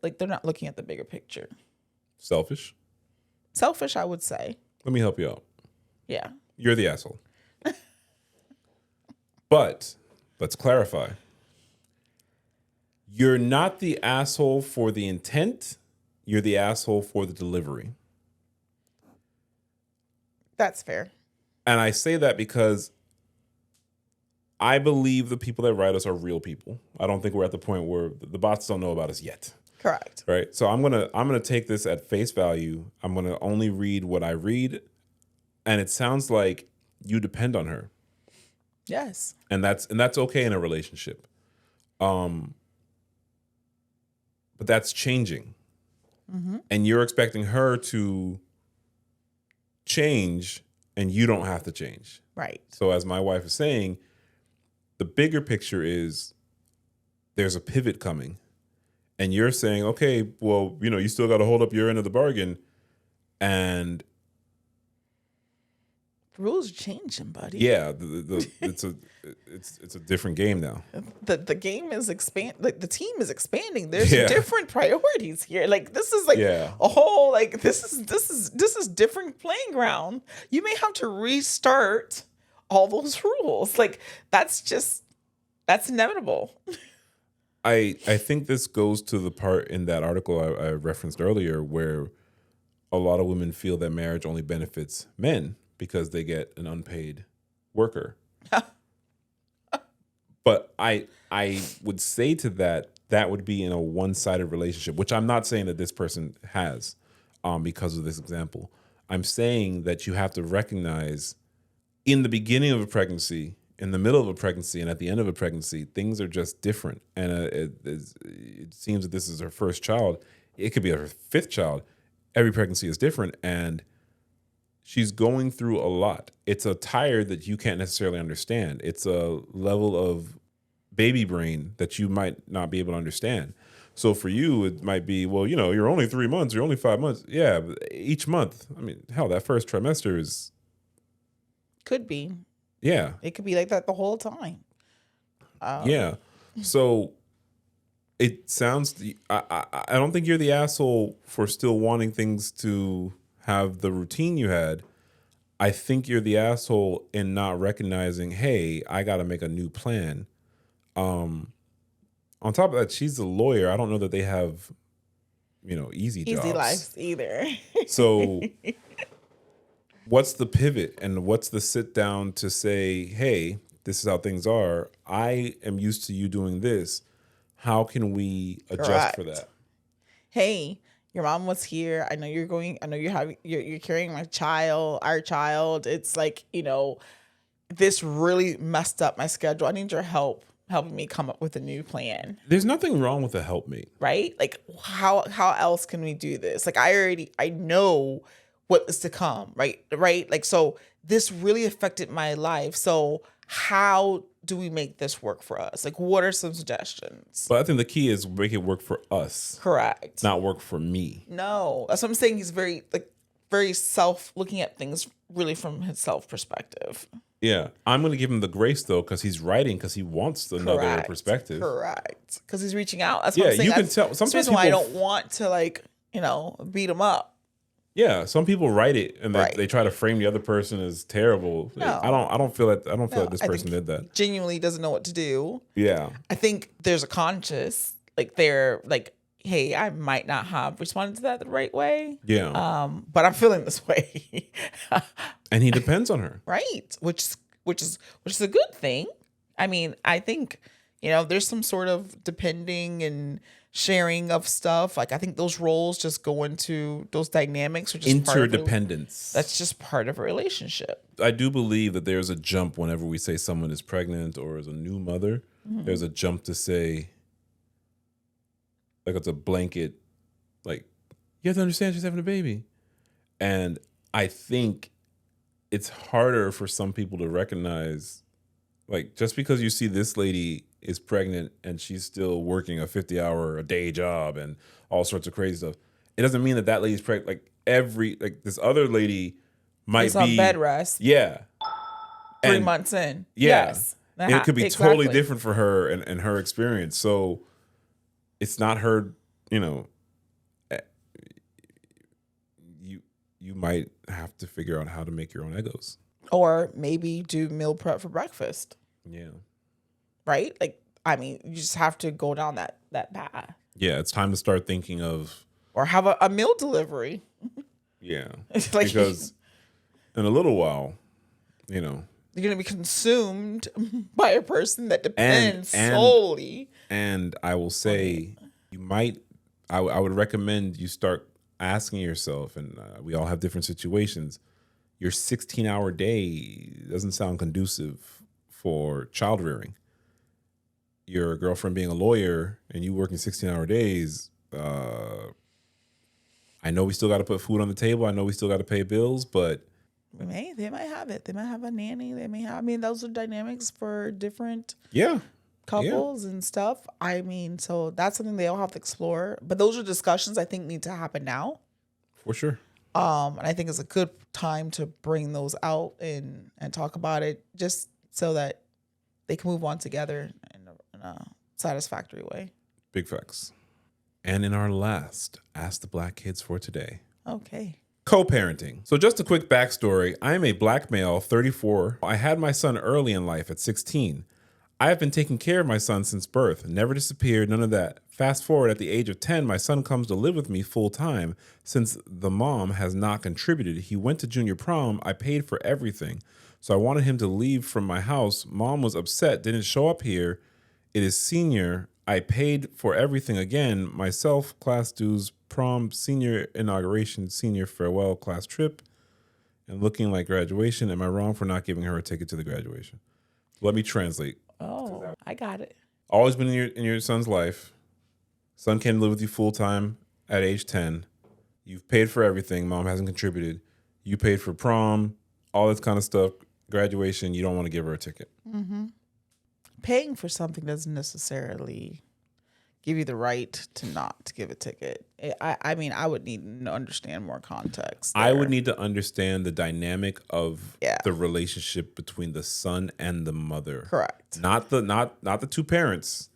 like they're not looking at the bigger picture. Selfish? Selfish, I would say. Let me help you out. Yeah. You're the asshole. But let's clarify. You're not the asshole for the intent. You're the asshole for the delivery. That's fair. And I say that because I believe the people that write us are real people. I don't think we're at the point where the bots don't know about us yet. Correct. Right? So I'm gonna take this at face value. I'm gonna only read what I read. And it sounds like you depend on her. Yes. And that's okay in a relationship. But that's changing. Mm-hmm. And you're expecting her to change and you don't have to change. Right. So as my wife is saying, the bigger picture is there's a pivot coming. And you're saying, okay, well, you still got to hold up your end of the bargain. And the rules are changing, buddy. yeah, it's a different game now. The game is like the team is expanding. There's different priorities here. Like this is like a whole like this is different playing ground. You may have to restart all those rules. Like that's inevitable. I think this goes to the part in that article I referenced earlier where a lot of women feel that marriage only benefits men because they get an unpaid worker. But I would say to that would be in a one-sided relationship, which I'm not saying that this person has because of this example. I'm saying that you have to recognize in the beginning of a pregnancy, in the middle of a pregnancy, and at the end of a pregnancy, things are just different. And it seems that this is her first child. It could be her fifth child. Every pregnancy is different, and she's going through a lot. It's a tire that you can't necessarily understand. It's a level of baby brain that you might not be able to understand. So for you, it might be, well, you're only 3 months, you're only 5 months. Yeah, but each month, I mean, hell, that first trimester is... Could be. Yeah. It could be like that the whole time. Yeah. So it sounds... I don't think you're the asshole for still wanting things to have the routine you had. I think you're the asshole in not recognizing, hey, I got to make a new plan. On top of that, she's a lawyer. I don't know that they have, easy jobs. Easy lives either. So what's the pivot and what's the sit down to say, hey, this is how things are. I am used to you doing this. How can we adjust for that? Hey, your mom was here. I know you're carrying our child. It's like, this really messed up my schedule. I need your help helping me come up with a new plan. There's nothing wrong with a helpmate. Right? Like how else can we do this? Like I know what is to come, right? Right? Like, so this really affected my life. So how do we make this work for us? Like, what are some suggestions? But I think the key is make it work for us. Correct. Not work for me. No, that's what I'm saying. He's very looking at things really from his self perspective. Yeah. I'm going to give him the grace though, because he's writing, because he wants another perspective. Correct. Because he's reaching out. That's what I'm saying. You can tell. Sometimes that's the reason why I don't want to beat him up. Yeah, some people write it and they try to frame the other person as terrible. No. I don't feel that this person did that. Genuinely doesn't know what to do. Yeah. I think there's a conscious, they're like, hey, I might not have responded to that the right way. Yeah. But I'm feeling this way. And he depends on her. Right. Which is a good thing. I mean, I think, there's some sort of depending, and sharing of stuff. Like I think those roles just go into those dynamics are just interdependence. That's just part of a relationship. I do believe that there's a jump whenever we say someone is pregnant or is a new mother. Mm-hmm. There's a jump to say, like it's a blanket, like you have to understand she's having a baby. And I think it's harder for some people to recognize, like just because you see this lady is pregnant and she's still working a 50-hour a day job and all sorts of crazy stuff, it doesn't mean that lady's pregnant. Like this other lady might be on bed rest. Yeah. 3 months in. Yeah. Yes. It could be totally different for her and her experience. So it's not her, you might have to figure out how to make your own Eggos. Or maybe do meal prep for breakfast. Yeah. Right? Like, I mean, you just have to go down that path. Yeah, it's time to start thinking of... Or have a meal delivery. Yeah. Like, because in a little while, you're going to be consumed by a person that depends solely. And I will say, I would recommend you start asking yourself, and we all have different situations, your 16-hour day doesn't sound conducive for child rearing. Your girlfriend being a lawyer and you working 16-hour days, I know we still got to put food on the table. I know we still got to pay bills, but... They might have it. They might have a nanny. They may have... I mean, those are dynamics for different... couples and stuff. I mean, so that's something they all have to explore. But those are discussions I think need to happen now. For sure. And I think it's a good time to bring those out and talk about it just so that they can move on together in a satisfactory way. Big facts. And in our last Ask the Black Kids for today. Okay. Co-parenting. So just a quick backstory. I am a black male, 34. I had my son early in life at 16. I have been taking care of my son since birth, never disappeared, none of that. Fast forward at the age of 10, my son comes to live with me full time since the mom has not contributed. He went to junior prom. I paid for everything. So I wanted him to leave from my house. Mom was upset, didn't show up here. It is senior. I paid for everything again. Myself, class dues, prom, senior inauguration, senior farewell class trip, and looking like graduation. Am I wrong for not giving her a ticket to the graduation? Let me translate. Oh, I got it. Always been in your son's life. Son came to live with you full time at age 10. You've paid for everything. Mom hasn't contributed. You paid for prom, all this kind of stuff. Graduation, you don't want to give her a ticket. Mm-hmm. Paying for something doesn't necessarily give you the right to not give a ticket. I mean, I would need to understand more context there. I would need to understand the dynamic of the relationship between the son and the mother. Correct. Not the two parents.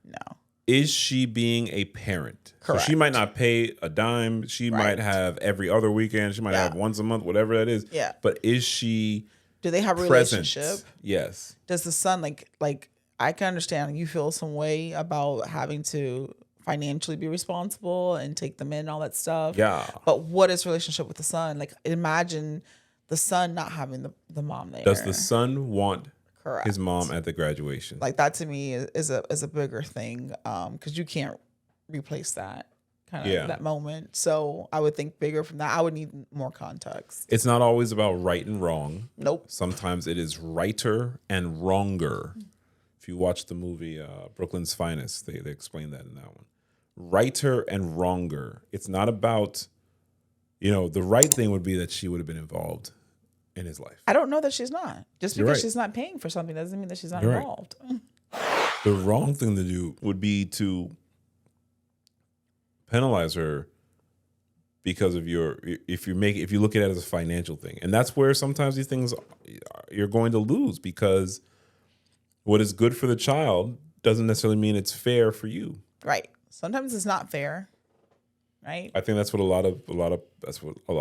No. Is she being a parent? Correct. So she might not pay a dime. She might have every other weekend. She might have once a month, whatever that is. Yeah. But is she Do they have a present? relationship? Yes. Does the son like I can understand you feel some way about having to financially be responsible and take them in and all that stuff. Yeah. But what is relationship with the son? Like imagine the son not having the mom there. Does the son want Correct. his mom at the graduation? Like that to me is a bigger thing because you can't replace that kind of that moment. So I would think bigger from that. I would need more context. It's not always about right and wrong. Nope. Sometimes it is righter and wronger. If you watch the movie Brooklyn's Finest, they explain that in that one. Righter and wronger. It's not about, the right thing would be that she would have been involved in his life. I don't know that she's not. Just because she's not paying for something doesn't mean that she's not involved. Right. The wrong thing to do would be to penalize her because of if you look at it as a financial thing. And that's where sometimes these things you're going to lose, because what is good for the child doesn't necessarily mean it's fair for you. Right. Sometimes it's not fair. Right. I think that's what a lot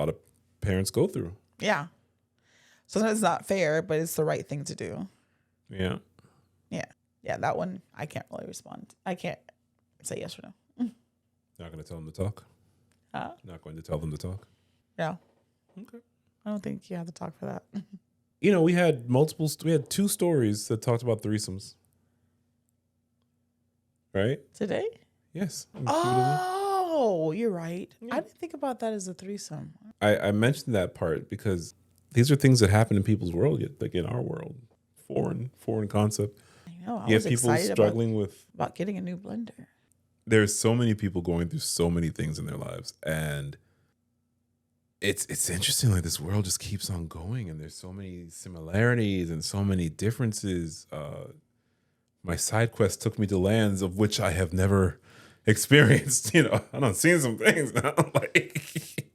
of parents go through. Yeah. Sometimes it's not fair, but it's the right thing to do. Yeah. Yeah. Yeah. That one I can't really respond. I can't say yes or no. Not going to tell them to talk? Not going to tell them to talk? No. Okay. I don't think you have to talk for that. We had we had 2 stories that talked about threesomes. Right? Today? Yes. Oh, you're right. I didn't think about that as a threesome. I mentioned that part because these are things that happen in people's world, yet like in our world, foreign concept. I know. I You have was people excited struggling with. about getting a new blender. There's so many people going through so many things in their lives, and it's interesting. Like this world just keeps on going, and there's so many similarities and so many differences. My side quest took me to lands of which I have never experienced. You know, I don't seen some things now. Like,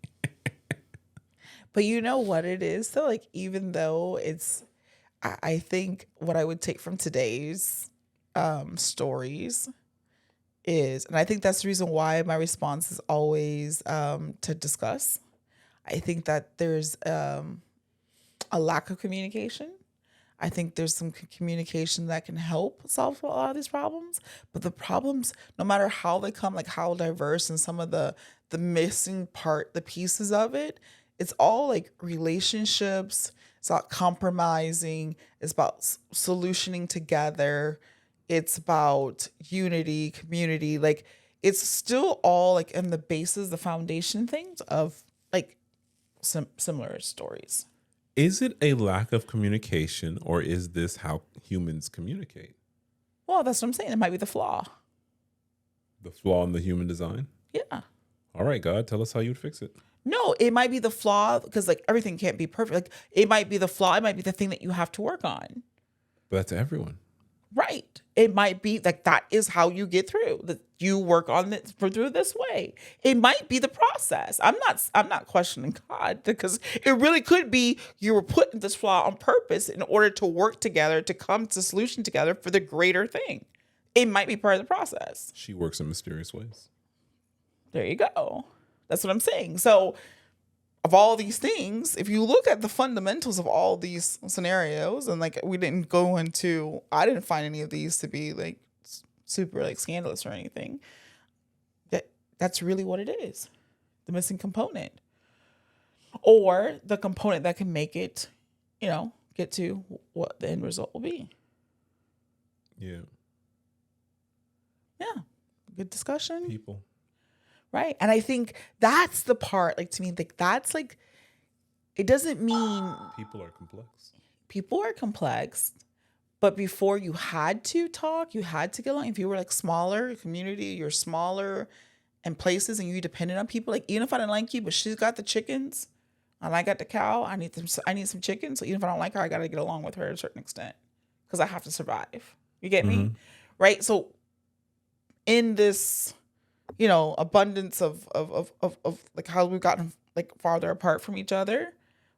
But you know what it is? So, like, even though I think what I would take from today's stories is, and I think that's the reason why my response is always to discuss. I think that there's a lack of communication. I think there's some communication that can help solve a lot of these problems. But the problems, no matter how they come, like how diverse and some of the missing part, the pieces of it, it's all like relationships. It's about compromising. It's about solutioning together. It's about unity, community. Like it's still all like in the basis, the foundation things of like some similar stories. is it a lack of communication, or is this how humans communicate? Well, that's what I'm saying. It might be the flaw. The flaw in the human design? Yeah. All right, God, tell us how you'd fix it. No, it might be the flaw because like everything can't be perfect. Like it might be the flaw. It might be the thing that you have to work on. But that's everyone. Right. It might be like that is how you get through. That you work on it through this way. It might be the process. I'm not questioning God because it really could be you were put in this flaw on purpose in order to work together to come to a solution together for the greater thing. It might be part of the process. She works in mysterious ways. There you go. That's what I'm saying. So of all these things, if you look at the fundamentals of all these scenarios, and like I didn't find any of these to be like super like scandalous or anything. That's really what it is. The missing component. Or the component that can make it, get to what the end result will be. Yeah. Yeah. Good discussion. People. Right. And I think that's the part, like to me, like that's like, it doesn't mean People are complex. People are complex, but before you had to talk, you had to get along. If you were like smaller community, you're smaller in places and you depended on people, like even if I didn't like you, but she's got the chickens and I got the cow, I need some chicken. So even if I don't like her, I got to get along with her to a certain extent because I have to survive. You get me? Right. So in this, abundance of like how we've gotten like farther apart from each other,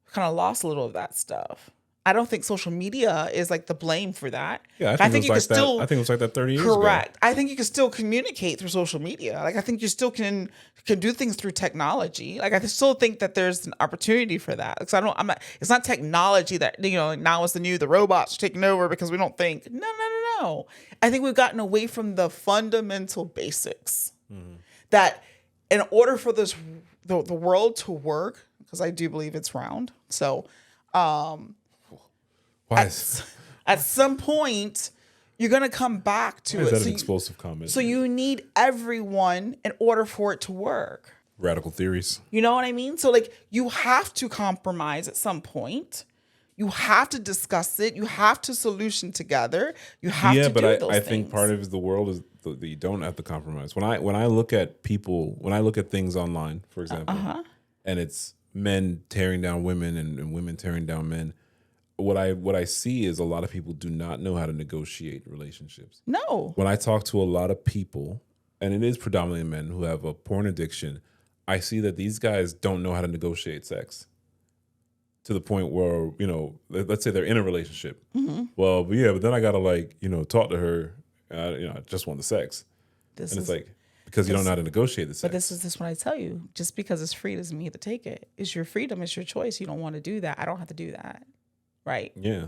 we kind of lost a little of that stuff. I don't think social media is like the blame for that. Yeah, I think it was like that. I think it was like that 30 years ago. Correct. I think you can still communicate through social media. Like I think you still can do things through technology. Like I still think that there's an opportunity for that. Because it's not technology that now is the robots are taking over because we don't think. No. I think we've gotten away from the fundamental basics. That in order for the world to work, because I do believe it's round. So at some point, you're going to come back to it. Is that an explosive comment? So you need everyone in order for it to work. Radical theories. You know what I mean? So like you have to compromise at some point. You have to discuss it. You have to solution together. You have to do those things. I think part of the world is that you don't have to compromise. When I look at people, when I look at things online, for example, and it's men tearing down women and women tearing down men, what I see is a lot of people do not know how to negotiate relationships. No. When I talk to a lot of people, and it is predominantly men who have a porn addiction, I see that these guys don't know how to negotiate sex. To the point where, let's say they're in a relationship. Well, but then I gotta talk to her. I just want the sex. It's like, because you don't know how to negotiate the sex. But this is what I tell you. Just because it's free doesn't mean you have to take it. It's your freedom. It's your choice. You don't want to do that. I don't have to do that. Right? Yeah.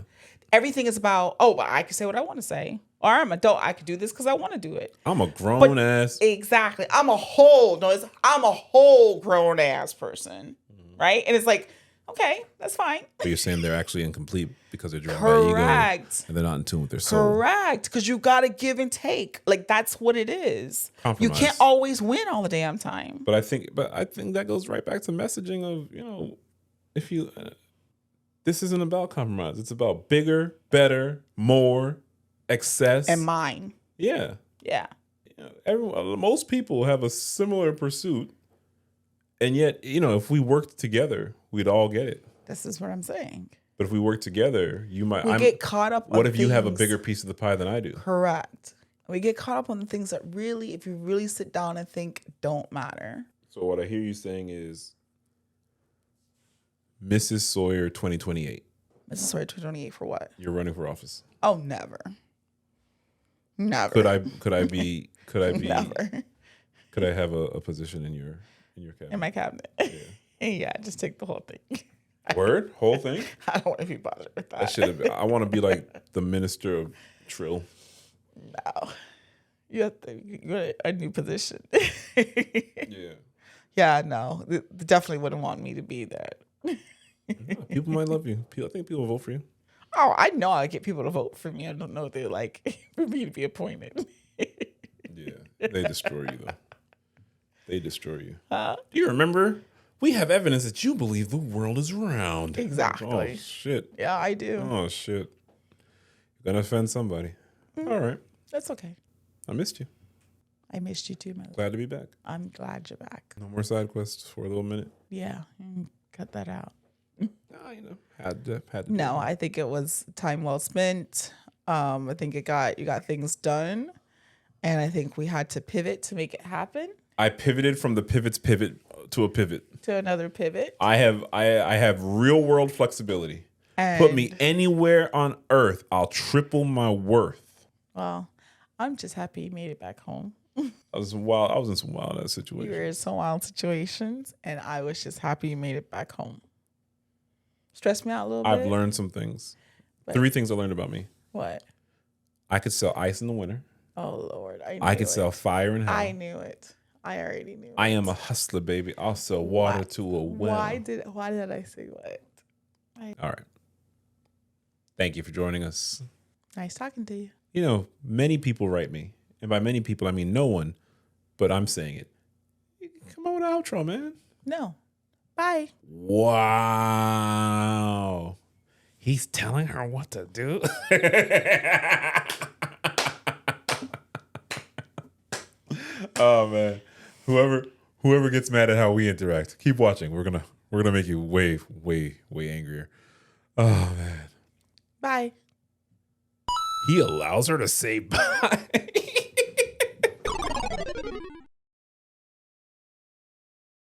Everything is about, well, I can say what I want to say. Or I'm an adult. I can do this because I want to do it. I'm a grown ass. Exactly. I'm a whole grown ass person. Right? And it's like, Okay, that's fine. But you're saying they're actually incomplete because they're driven by ego Correct. and they're not in tune with their soul. Correct. Because you got to give and take. Like, that's what it is. You Compromise. can't always win all the damn time. But I think that goes right back to messaging of, if you, this isn't about compromise. It's about bigger, better, more, excess. And mine. Yeah. Yeah. Most people have a similar pursuit. And yet, if we worked together, we'd all get it. This is what I'm saying. But if we work together, you might get caught up on what if you have a things. bigger piece of the pie than I do? Correct. We get caught up on the things that really, if you really sit down and think, don't matter. So what I hear you saying is Mrs. Sawyer 2028. Mrs. Sawyer 2028 for what? You're running for office. Oh, never. Never. Could I be Never. could I have a position in your cabinet? In my cabinet. Yeah. Yeah, just take the whole thing. Word? Whole thing? I don't want to be bothered with that. I want to be like the minister of Trill. No. You have to get a new position. Yeah. Yeah, no. They definitely wouldn't want me to be that. People might love you. I think people will vote for you. Oh, I know I get people to vote for me. I don't know if they like for me to be appointed. Yeah. They destroy you, though. They destroy you. Huh? Do you remember? We have evidence that you believe the world is round. Exactly. Oh, shit. Yeah, I do. Oh, shit. You're going to offend somebody. Mm-hmm. All right. That's okay. I missed you. I missed you too, my love. Glad to be back. I'm glad you're back. No more side quests for a little minute. Yeah, cut that out. Had to No, I think it was time well spent. I think you got things done, and I think we had to pivot to make it happen. I pivoted from the pivot to a pivot. To another pivot. I have real world flexibility. And, Put me anywhere on earth, I'll triple my worth. Well, I'm just happy you made it back home. I was in some wild ass situations. You were in some wild situations, and I was just happy you made it back home. Stressed me out a little bit. I've learned some things. 3 things I learned about me. What? I could sell ice in the winter. Oh Lord, I could sell fire in hell. I knew it. I already knew it. I am a hustler, baby. I'll sell water to a well. Why did I say what? All right. Thank you for joining us. Nice talking to you. Many people write me. And by many people, I mean no one. But I'm saying it. Come on with the outro, man. No. Bye. Wow. He's telling her what to do. Oh, man. Whoever gets mad at how we interact, keep watching. We're gonna make you way, way, way angrier. Oh, man. Bye. He allows her to say bye.